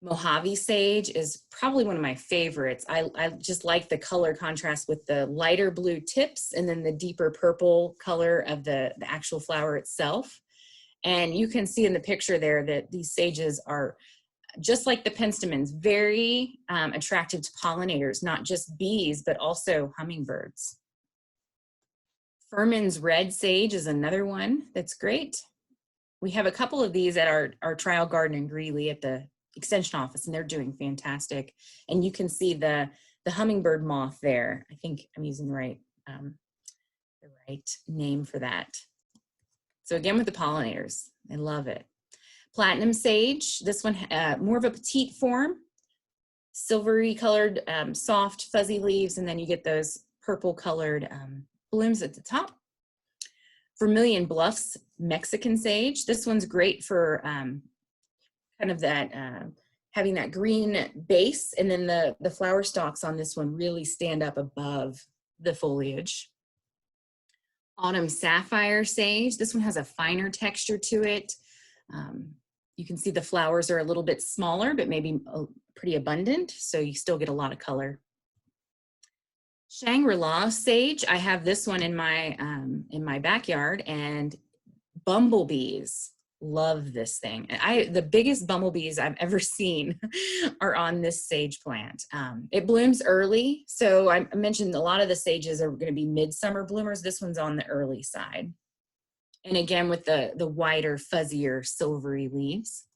Mojave sage is probably one of my favorites. I just like the color contrast with the lighter blue tips and then the deeper purple color of the actual flower itself. And you can see in the picture there that these sages are, just like the penstemons, very attractive to pollinators, not just bees, but also hummingbirds. Furman's red sage is another one that's great. We have a couple of these at our trial garden in Greeley at the extension office, and they're doing fantastic. And you can see the hummingbird moth there. I think I'm using the right name for that. So again, with the pollinators, I love it. Platinum sage, this one more of a petite form, silvery colored, soft, fuzzy leaves, and then you get those purple colored blooms at the top. Vermilion Bluffs Mexican sage. This one's great for kind of that, having that green base, and then the flower stalks on this one really stand up above the foliage. Autumn Sapphire sage. This one has a finer texture to it. You can see the flowers are a little bit smaller, but maybe pretty abundant, so you still get a lot of color. Shangri-La sage, I have this one in my backyard, and bumblebees love this thing. The biggest bumblebees I've ever seen are on this sage plant. It blooms early, so I mentioned a lot of the sages are going to be midsummer bloomers. This one's on the early side. And again, with the whiter, fuzzier, silvery leaves.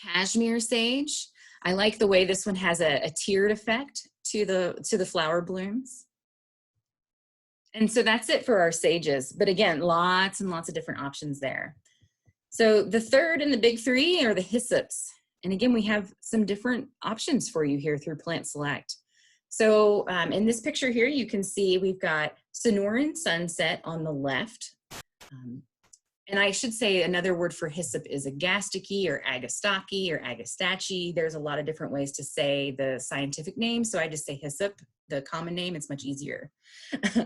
Cashmere sage, I like the way this one has a tiered effect to the flower blooms. And so that's it for our sages. But again, lots and lots of different options there. So the third in the big three are the hyssops. And again, we have some different options for you here through Plant Select. So in this picture here, you can see we've got Sonoran Sunset on the left. And I should say another word for hyssop is agastache or agastaki or agastache. There's a lot of different ways to say the scientific name, so I just say hyssop, the common name. It's much easier.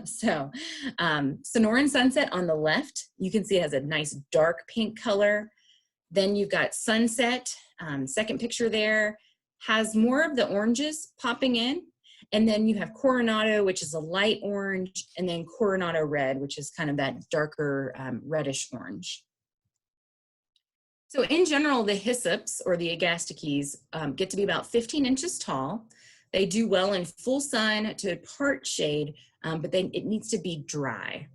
So Sonoran Sunset on the left, you can see it has a nice dark pink color. Then you've got Sunset, second picture there, has more of the oranges popping in. And then you have Coronado, which is a light orange, and then Coronado Red, which is kind of that darker reddish orange. So in general, the hyssops, or the agastaches, get to be about 15 inches tall. They do well in full sun to part shade, but then it needs to be dry.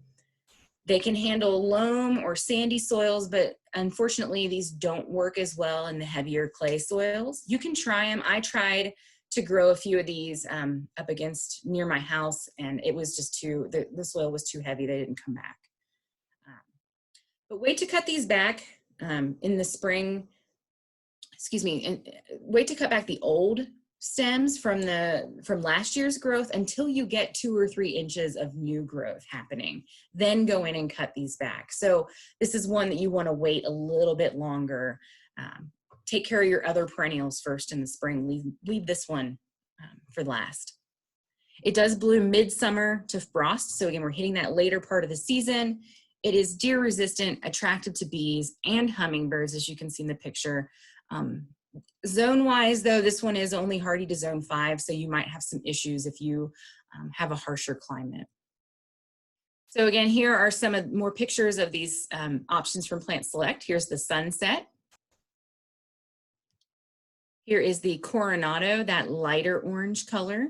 They can handle loam or sandy soils, but unfortunately, these don't work as well in the heavier clay soils. You can try them. I tried to grow a few of these up against near my house, and it was just the soil was too heavy. They didn't come back. But wait to cut these back in the spring, wait to cut back the old stems from last year's growth until you get 2 or 3 inches of new growth happening. Then go in and cut these back. So this is one that you want to wait a little bit longer. Take care of your other perennials first in the spring. Leave this one for last. It does bloom midsummer to frost. So again, we're hitting that later part of the season. It is deer resistant, attractive to bees and hummingbirds, as you can see in the picture. Zone wise though, this one is only hardy to zone 5. So you might have some issues if you have a harsher climate. So again, here are some more pictures of these options from Plant Select. Here's the Sunset. Here is the Coronado, that lighter orange color.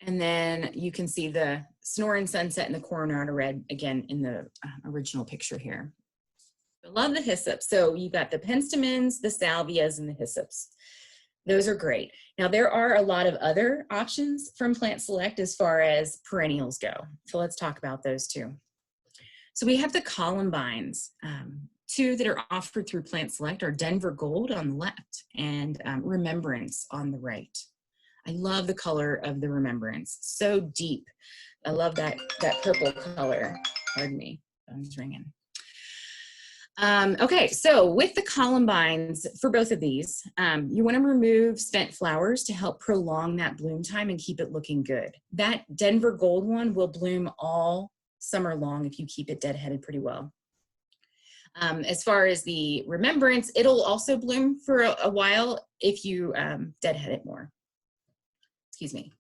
And then you can see the Sonoran Sunset and the Coronado Red again in the original picture here. I love the hyssop. So you got the penstemons, the salvias, and the hyssops. Those are great. Now there are a lot of other options from Plant Select as far as perennials go. So let's talk about those too. So we have the columbines. Two that are offered through Plant Select are Denver Gold on the left and Remembrance on the right. I love the color of the Remembrance, so deep. I love that purple color. Pardon me, phone's ringing. Okay, so with the columbines, for both of these, you want to remove spent flowers to help prolong that bloom time and keep it looking good. That Denver Gold one will bloom all summer long if you keep it deadheaded pretty well. As far as the Remembrance, it'll also bloom for a while if you deadhead it more. Excuse me.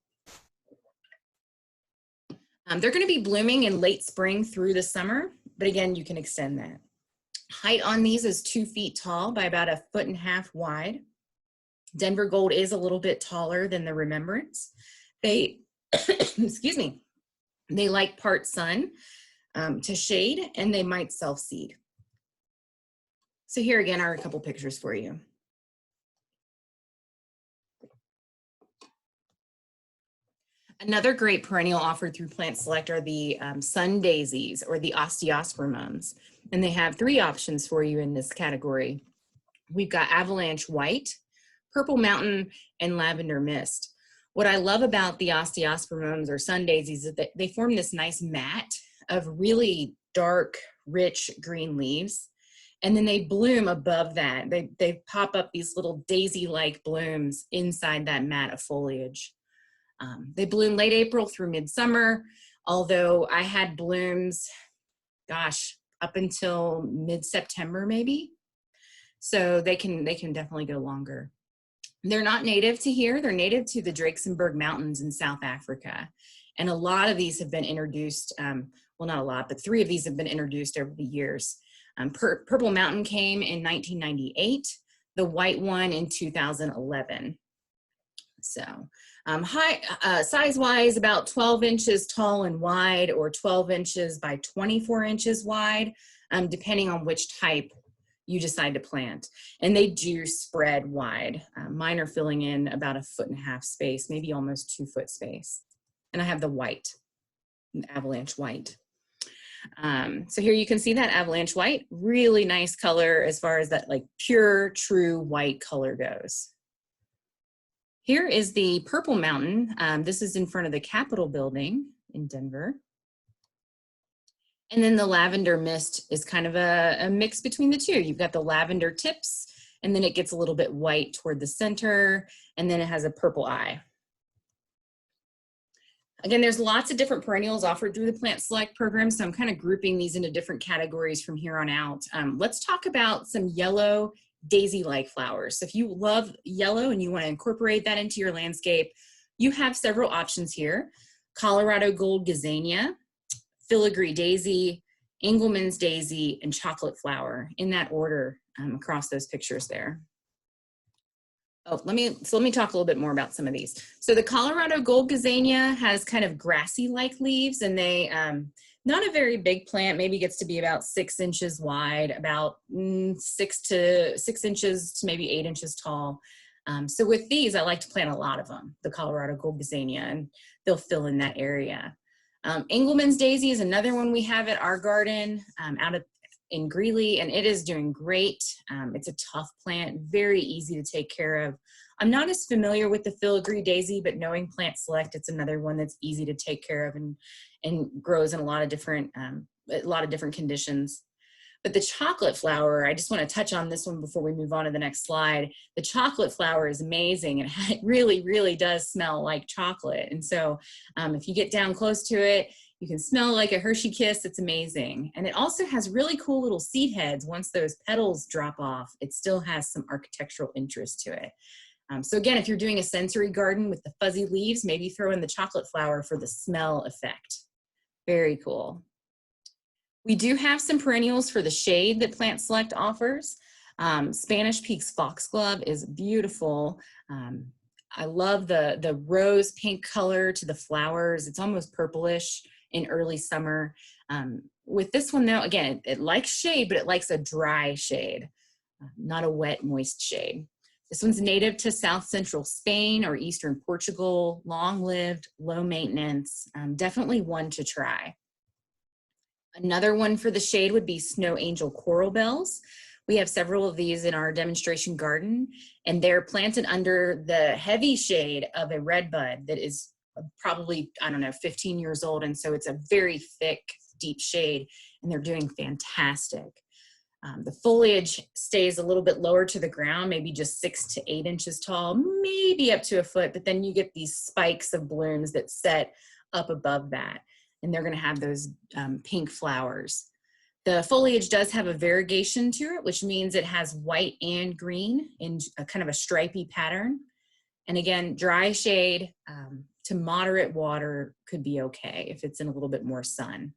They're going to be blooming in late spring through the summer, but again, you can extend that. Height on these is 2 feet tall by about 1.5 feet wide. Denver Gold is a little bit taller than the Remembrance. They, excuse me, they like part sun to shade, and they might self-seed. So here again are a couple pictures for you. Another great perennial offered through Plant Select are the sun daisies or the osteospermums. And they have 3 options for you in this category. We've got Avalanche White, Purple Mountain, and Lavender Mist. What I love about the osteospermums or sun daisies is that they form this nice mat of really dark, rich green leaves. And then they bloom above that. They pop up these little daisy-like blooms inside that mat of foliage. They bloom late April through midsummer, although I had blooms, gosh, up until mid-September maybe. So they can definitely go longer. They're not native to here. They're native to the Drakensberg Mountains in South Africa. And a lot of these have been introduced, well, not a lot, but 3 of these have been introduced over the years. Purple Mountain came in 1998, the white one in 2011. So size-wise, about 12 inches tall and wide, or 12 inches by 24 inches wide, depending on which type you decide to plant. And they do spread wide. Mine are filling in about 1.5 feet space, maybe almost 2 foot space. And I have the white, Avalanche White. So here you can see that Avalanche White, really nice color as far as that like pure, true white color goes. Here is the Purple Mountain. This is in front of the Capitol building in Denver. And then the Lavender Mist is kind of a mix between the two. You've got the lavender tips, and then it gets a little bit white toward the center, and then it has a purple eye. Again, there's lots of different perennials offered through the Plant Select program, so I'm kind of grouping these into different categories from here on out. Let's talk about some yellow daisy-like flowers. So if you love yellow and you want to incorporate that into your landscape, you have several options here. Colorado Gold Gazania, Filigree Daisy, Engelmann's Daisy, and Chocolate Flower, in that order across those pictures there. Oh, let me talk a little bit more about some of these. So the Colorado Gold Gazania has kind of grassy-like leaves, and they, not a very big plant, maybe gets to be about 6 inches wide, about 6 inches to maybe 8 inches tall. So with these, I like to plant a lot of them, the Colorado Gold Gazania, and they'll fill in that area. Engelmann's Daisy is another one we have at our garden in Greeley, and it is doing great. It's a tough plant, very easy to take care of. I'm not as familiar with the Filigree Daisy, but knowing Plant Select, it's another one that's easy to take care of and grows in a lot of different conditions. But the chocolate flower, I just want to touch on this one before we move on to the next slide. The chocolate flower is amazing, and it really, really does smell like chocolate. And so if you get down close to it, you can smell like a Hershey Kiss. It's amazing. And it also has really cool little seed heads. Once those petals drop off, it still has some architectural interest to it. So again, if you're doing a sensory garden with the fuzzy leaves, maybe throw in the chocolate flower for the smell effect. Very cool. We do have some perennials for the shade that Plant Select offers. Spanish Peaks Foxglove is beautiful. I love the rose pink color to the flowers. It's almost purplish in early summer. with this one though, again, it likes shade, but it likes a dry shade, not a wet, moist shade. This one's native to South Central Spain or Eastern Portugal, long-lived, low maintenance, definitely one to try. Another one for the shade would be Snow Angel Coral Bells. We have several of these in our demonstration garden, and they're planted under the heavy shade of a redbud that is probably, I don't know, 15 years old. And so it's a very thick, deep shade, and they're doing fantastic. The foliage stays a little bit lower to the ground, maybe just 6 to 8 inches tall, maybe up to a foot, but then you get these spikes of blooms that set up above that, and they're gonna have those pink flowers. The foliage does have a variegation to it, which means it has white and green in a kind of a stripy pattern. And again, dry shade to moderate water could be okay if it's in a little bit more sun.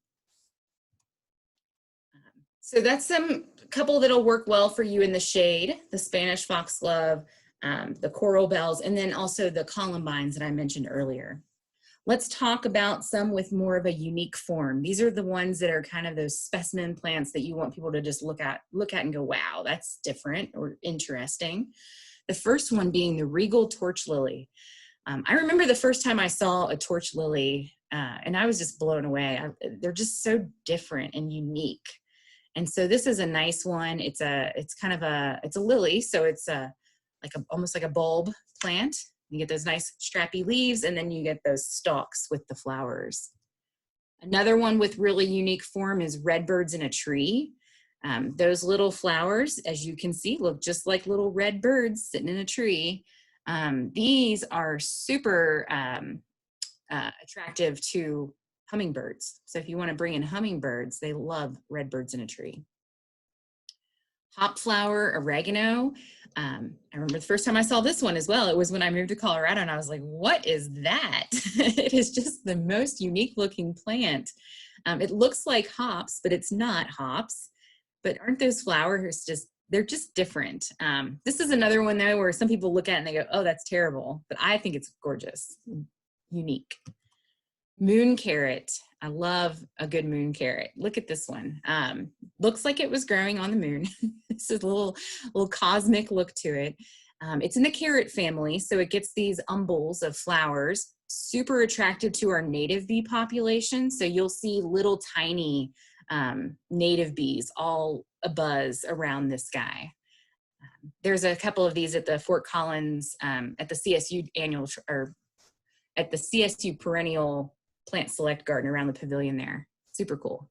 So that's a couple that'll work well for you in the shade: the Spanish foxglove, the coral bells, and then also the columbines that I mentioned earlier. Let's talk about some with more of a unique form. These are the ones that are kind of those specimen plants that you want people to just look at and go, wow, that's different or interesting. The first one being the regal torch lily. I remember the first time I saw a torch lily, and I was just blown away. They're just so different and unique. And so this is a nice one. It's a lily, so it's almost like a bulb plant. You get those nice strappy leaves, and then you get those stalks with the flowers. Another one with really unique form is redbirds in a tree. Those little flowers, as you can see, look just like little red birds sitting in a tree. These are super attractive to hummingbirds. So if you want to bring in hummingbirds, they love redbirds in a tree. Hop flower, oregano. I remember the first time I saw this one as well. It was when I moved to Colorado, and I was like, what is that? It is just the most unique looking plant. It looks like hops, but it's not hops. But aren't those flowers they're just different. This is another one though where some people look at it and they go, oh, that's terrible. But I think it's gorgeous, unique. Moon carrot. I love a good moon carrot. Look at this one. Looks like it was growing on the moon. This is a little cosmic look to it. It's in the carrot family, so it gets these umbels of flowers, super attractive to our native bee population. So you'll see little tiny native bees all abuzz around this guy. There's a couple of these at the Fort Collins, at the CSU at the CSU perennial plant select garden around the pavilion there. Super cool.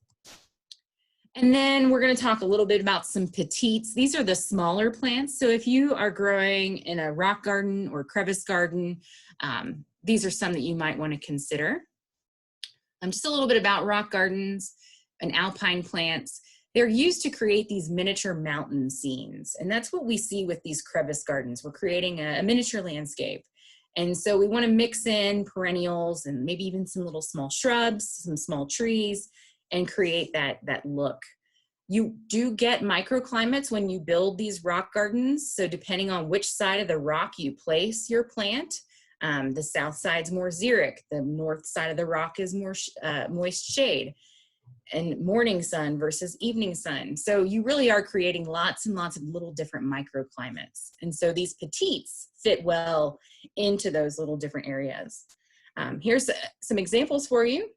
And then we're going to talk a little bit about some petites. These are the smaller plants. So if you are growing in a rock garden or crevice garden, these are some that you might want to consider. Just a little bit about rock gardens and alpine plants. They're used to create these miniature mountain scenes. And that's what we see with these crevice gardens. We're creating a miniature landscape. And so we want to mix in perennials and maybe even some little small shrubs, some small trees, and create that look. You do get microclimates when you build these rock gardens. So depending on which side of the rock you place your plant, the south side's more xeric, the north side of the rock is more moist shade, and morning sun versus evening sun. So you really are creating lots and lots of little different microclimates. And so these petites fit well into those little different areas. Here's some examples for you.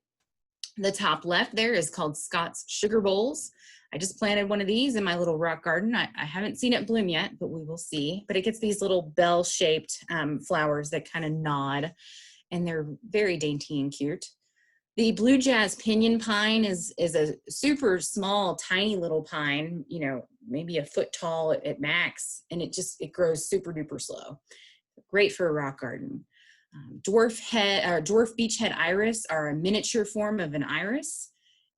The top left there is called Scott's Sugar Bowls. I just planted one of these in my little rock garden. I haven't seen it bloom yet, but we will see. But it gets these little bell-shaped flowers that kind of nod, and they're very dainty and cute. The blue jazz pinyon pine is a super small, tiny little pine, you know, maybe a foot tall at max, and it grows super duper slow. Great for a rock garden. Dwarf beachhead iris are a miniature form of an iris,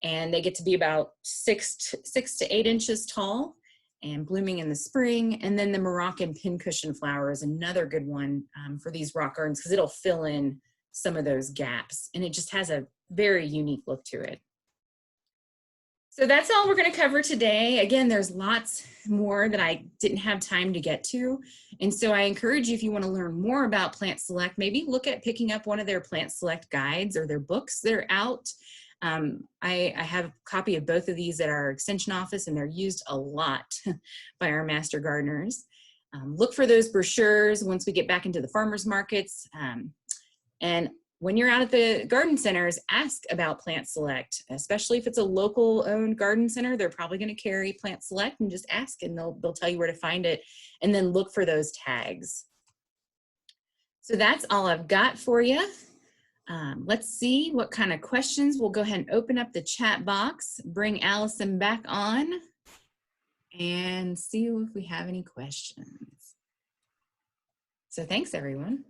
and they get to be about 6 to 8 inches tall and blooming in the spring. And then the Moroccan pincushion flower is another good one for these rock gardens because it'll fill in some of those gaps, and it just has a very unique look to it. So that's all we're going to cover today. Again, there's lots more that I didn't have time to get to. And so I encourage you, if you want to learn more about Plant Select, maybe look at picking up one of their Plant Select guides or their books that are out. I have a copy of both of these at our extension office, and they're used a lot by our master gardeners. Look for those brochures once we get back into the farmers markets. And when you're out at the garden centers, ask about Plant Select, especially if it's a local owned garden center. They're probably going to carry Plant Select, and just ask and they'll tell you where to find it, and then look for those tags. So that's all I've got for you. Let's see what kind of questions. We'll go ahead and open up the chat box, bring Allison back on, and see if we have any questions. So thanks, everyone.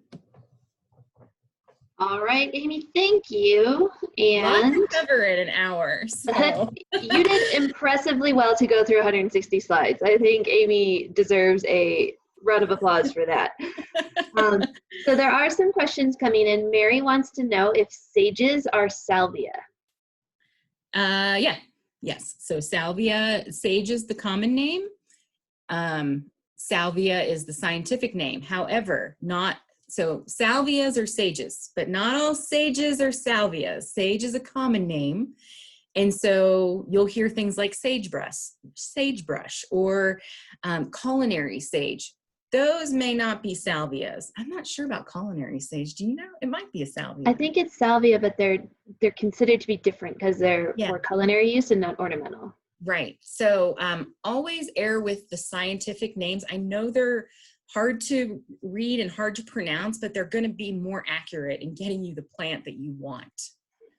All right, Amy, thank you. And to cover in an hour. So. You did impressively well to go through 160 slides. I think Amy deserves a round of applause for that. So there are some questions coming in. Mary wants to know if sages are salvia. Yeah, yes. So salvia, sage is the common name. Salvia is the scientific name. However, so salvias are sages, but not all sages are salvias. Sage is a common name. And so you'll hear things like sagebrush, or culinary sage. Those may not be salvias. I'm not sure about culinary sage. Do you know? It might be a salvia. I think it's salvia, but they're considered to be different because they're for culinary use and not ornamental. Right. So always err with the scientific names. I know they're hard to read and hard to pronounce, but they're going to be more accurate in getting you the plant that you want.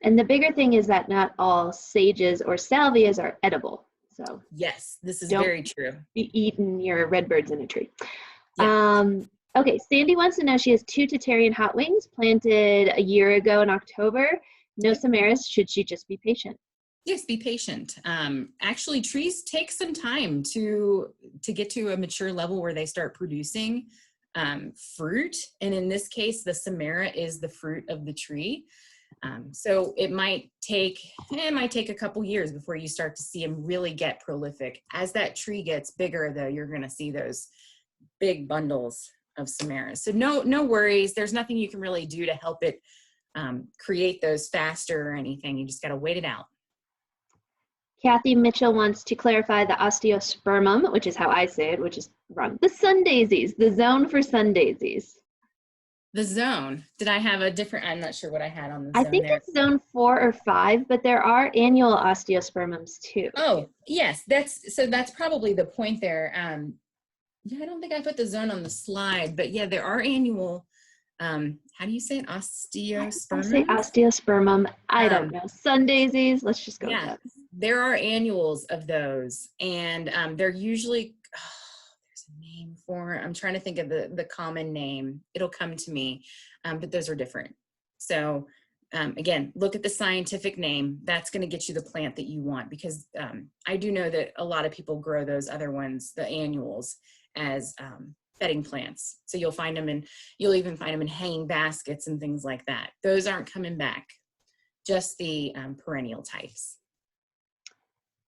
And the bigger thing is that not all sages or salvias are edible. So yes, this is very true. Be eating your redbirds in a tree. Yeah. Okay, Sandy wants to know, she has 2 Tatarian hot wings planted a year ago in October. No samaras. Should she just be patient? Yes, be patient. Actually, trees take some time to get to a mature level where they start producing fruit. And in this case, the samara is the fruit of the tree. So it might take a couple years before you start to see them really get prolific. As that tree gets bigger, though, you're going to see those big bundles of samaras. So no worries. There's nothing you can really do to help it create those faster or anything. You just got to wait it out. Kathy Mitchell wants to clarify the osteospermum, which is how I say it, which is wrong. The sun daisies, the zone for sun daisies. The zone. Did I have a different? I'm not sure what I had on the zone. I think it's zone 4 or 5, but there are annual osteospermums too. Oh, yes. That's probably the point there. I don't think I put the zone on the slide, but yeah, there are annual. How do you say it? Osteospermum? I say osteospermum. I don't know. Sun daisies. Let's just go with that. There are annuals of those, and they're usually, there's a name for it. I'm trying to think of the common name. It'll come to me, but those are different. So again, look at the scientific name. That's going to get you the plant that you want, because I do know that a lot of people grow those other ones, the annuals, as bedding plants. So you'll even find them in hanging baskets and things like that. Those aren't coming back, just the perennial types.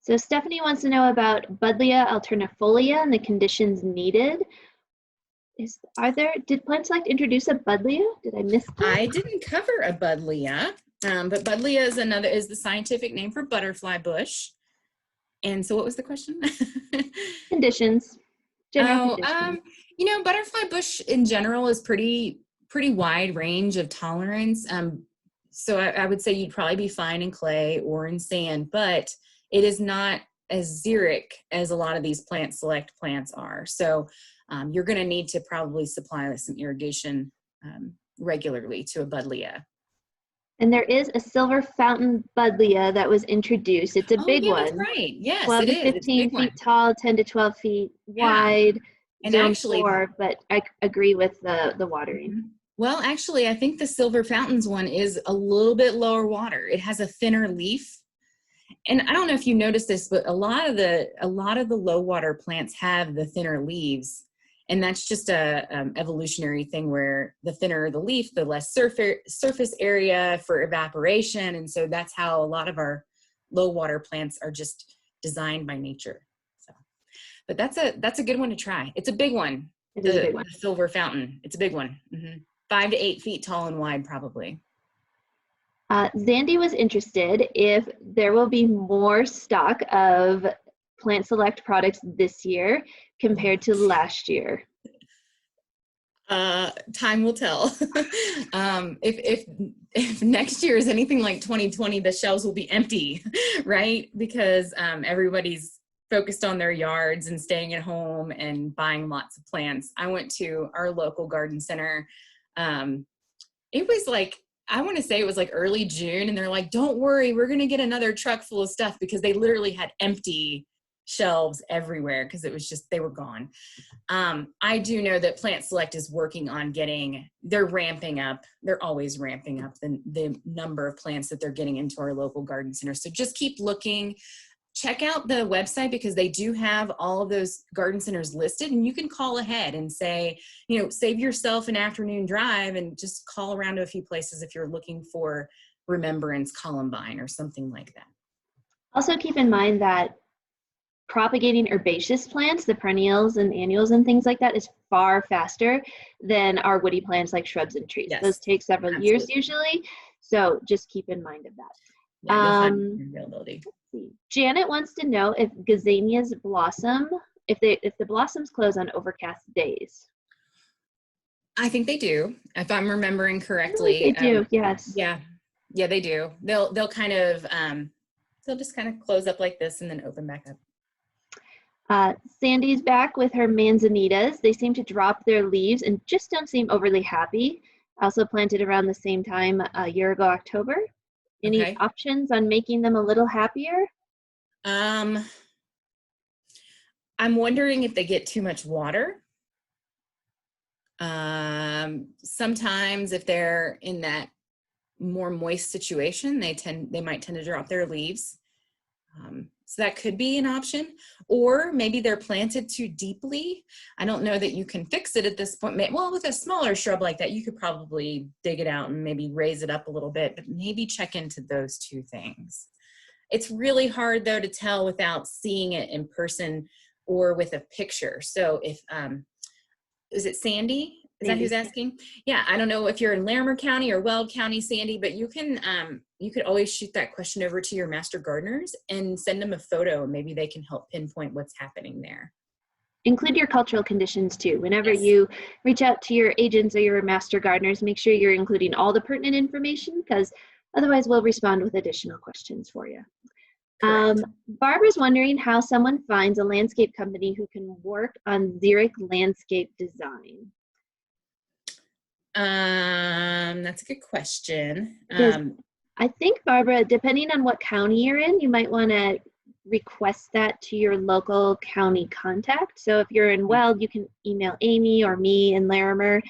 So Stephanie wants to know about Buddleia alternifolia and the conditions needed. Did Plant Select introduce a Buddleia? Did I miss that? I didn't cover a Buddleia, but Buddleia is the scientific name for butterfly bush. And so what was the question? Conditions. General conditions. Butterfly bush in general is pretty wide range of tolerance. So I would say you'd probably be fine in clay or in sand, but it is not as xeric as a lot of these Plant Select plants are. So you're going to need to probably supply some irrigation regularly to a Buddleia. And there is a silver fountain Buddleia that was introduced. It's a big one. That's right. Yes, 12 to 15 feet tall, 10 to 12 feet wide. And actually, 4, but I agree with the watering. Well, actually, I think the silver fountains one is a little bit lower water. It has a thinner leaf. And I don't know if you noticed this, but a lot of the low water plants have the thinner leaves. And that's just a evolutionary thing where the thinner the leaf, the less surface area for evaporation. And so that's how a lot of our low water plants are just designed by nature. So, but that's a good one to try. It's a big one. It is a big one. The silver fountain. It's a big one. 5 to 8 feet tall and wide, probably. Zandy was interested if there will be more stock of Plant Select products this year compared to last year. Time will tell. If next year is anything like 2020, the shelves will be empty, right? Because everybody's focused on their yards and staying at home and buying lots of plants. I went to our local garden center. It was like, I want to say it was like early June, and they're like, don't worry, we're going to get another truck full of stuff, because they literally had empty shelves everywhere because it was just, they were gone. I do know that Plant Select is working on they're ramping up. They're always ramping up the number of plants that they're getting into our local garden center. So just keep looking. Check out the website, because they do have all of those garden centers listed, and you can call ahead and say, save yourself an afternoon drive and just call around to a few places if you're looking for Remembrance Columbine or something like that. Also keep in mind that propagating herbaceous plants, the perennials and annuals and things like that, is far faster than our woody plants like shrubs and trees. Yes, those take several absolutely. years usually, so just keep in mind of that. Yeah, you'll find availability. Janet wants to know if gazanias blossom, if the blossoms close on overcast days. I think they do, if I'm remembering correctly. They do, yes. Yeah, they do. They'll kind of they'll just kind of close up like this and then open back up. Sandy's back with her manzanitas. They seem to drop their leaves and just don't seem overly happy. Also planted around the same time a year ago, October. Any options on making them a little happier? I'm wondering if they get too much water. Sometimes if they're in that more moist situation, they might tend to drop their leaves. So that could be an option. Or maybe they're planted too deeply. I don't know that you can fix it at this point. Well, with a smaller shrub like that, you could probably dig it out and maybe raise it up a little bit, but maybe check into those two things. It's really hard though to tell without seeing it in person or with a picture. So if, is it Sandy? Is that who's asking? Yeah, I don't know if you're in Larimer County or Weld County, Sandy, but you could always shoot that question over to your master gardeners and send them a photo, and maybe they can help pinpoint what's happening there. Include your cultural conditions too. Whenever you reach out to your agents or your master gardeners, make sure you're including all the pertinent information, because otherwise we'll respond with additional questions for you. Barbara's wondering how someone finds a landscape company who can work on xeric landscape design. That's a good question. I think, Barbara, depending on what county you're in, you might want to request that to your local county contact. So if you're in Weld, you can email Amy or me in Larimer.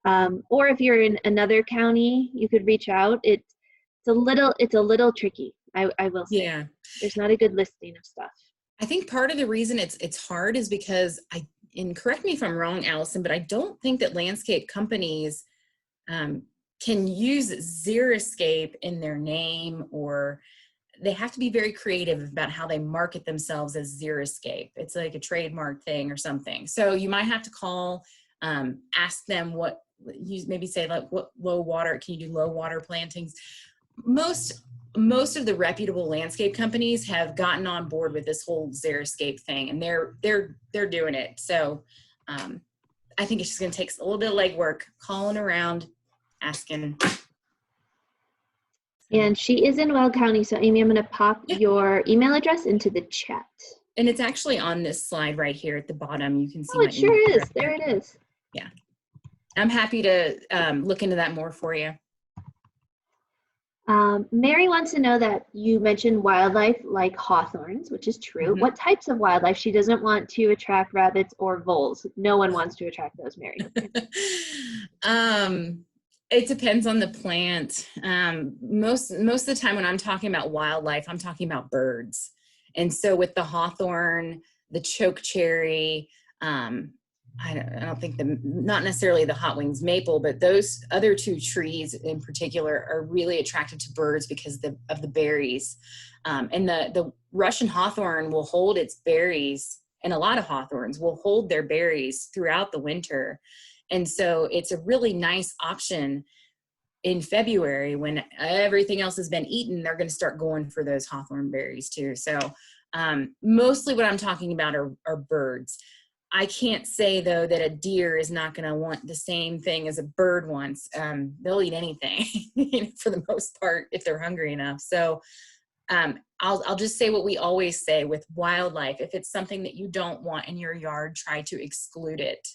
Or if you're in another county, you could reach out. It's a little tricky, I will say. Yeah. There's not a good listing of stuff. I think part of the reason it's hard is because and correct me if I'm wrong, Allison, but I don't think that landscape companies can use xeriscape in their name, or they have to be very creative about how they market themselves as xeriscape. It's like a trademark thing or something. So you might have to call, ask them maybe say like, what low water, can you do low water plantings? Most of the reputable landscape companies have gotten on board with this whole xeriscape thing, and they're doing it. So I think it's just going to take a little bit of legwork, calling around, asking. And she is in Weld County, so Amy, I'm going to pop your email address into the chat. And it's actually on this slide right here at the bottom. You can see. Oh, it sure is. There it is. Yeah, I'm happy to look into that more for you. Mary wants to know that you mentioned wildlife like hawthorns, which is true. Mm-hmm. What types of wildlife? She doesn't want to attract rabbits or voles. No one wants to attract those, Mary. It depends on the plant. Most of the time when I'm talking about wildlife, I'm talking about birds. And so with the hawthorn, the chokecherry, I don't think not necessarily the hot wings maple, but those other two trees in particular are really attracted to birds because of the berries. And the Russian hawthorn will hold its berries, and a lot of hawthorns will hold their berries throughout the winter. And so it's a really nice option in February, when everything else has been eaten, they're going to start going for those hawthorn berries too. So mostly what I'm talking about are birds. I can't say though that a deer is not going to want the same thing as a bird wants. They'll eat anything for the most part if they're hungry enough. So I'll just say what we always say with wildlife. If it's something that you don't want in your yard, try to exclude it.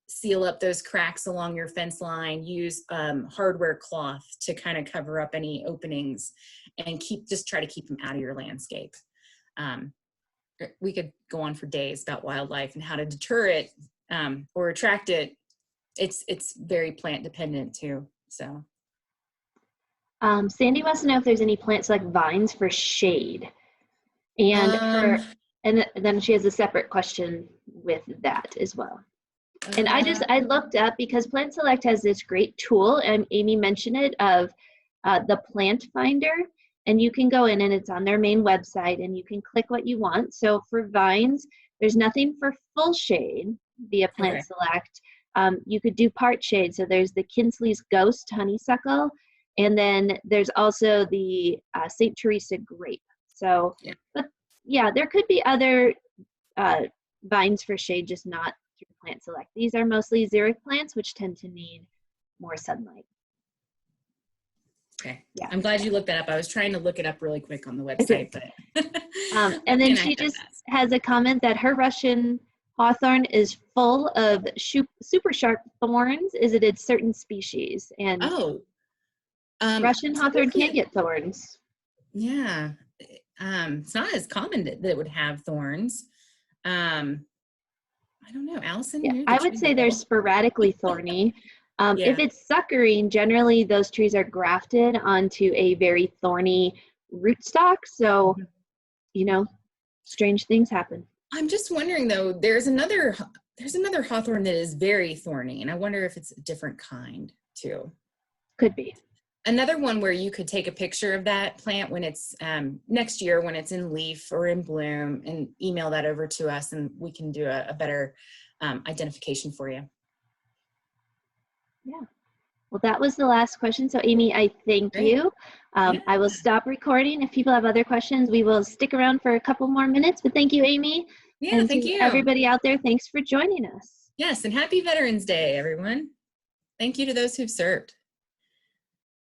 Seal up those cracks along your fence line, use hardware cloth to kind of cover up any openings, and just try to keep them out of your landscape. We could go on for days about wildlife and how to deter it or attract it. It's very plant dependent too. So Sandy wants to know if there's any plants like vines for shade, and then she has a separate question with that as well. And I looked up, because Plant Select has this great tool, and Amy mentioned it, of the Plant Finder, and you can go in and it's on their main website and you can click what you want. So for vines, there's nothing for full shade via Plant Select. You could do part shade. So there's the Kinsley's Ghost honeysuckle, and then there's also the St. Teresa grape. So, but yeah, there could be other vines for shade, just not through Plant Select. These are mostly xeric plants, which tend to need more sunlight. Okay. Yeah. I'm glad you looked that up. I was trying to look it up really quick on the website, but and then she just has a comment that her Russian hawthorn is full of super sharp thorns. Is it in certain species? And Russian hawthorn can get thorns. Yeah. It's not as common that it would have thorns. I don't know, Allison. Yeah, I would say they're sporadically thorny. If it's suckering, generally those trees are grafted onto a very thorny rootstock. So, strange things happen. I'm just wondering though, there's another hawthorn that is very thorny, and I wonder if it's a different kind too. Could be. Another one where you could take a picture of that plant when it's next year, when it's in leaf or in bloom, and email that over to us, and we can do a better identification for you. Yeah. Well, that was the last question. So Amy, I thank you. I will stop recording. If people have other questions, we will stick around for a couple more minutes, but thank you, Amy. Yeah, and thank to you. Everybody out there, thanks for joining us. Yes, and happy Veterans Day, everyone. Thank you to those who've served.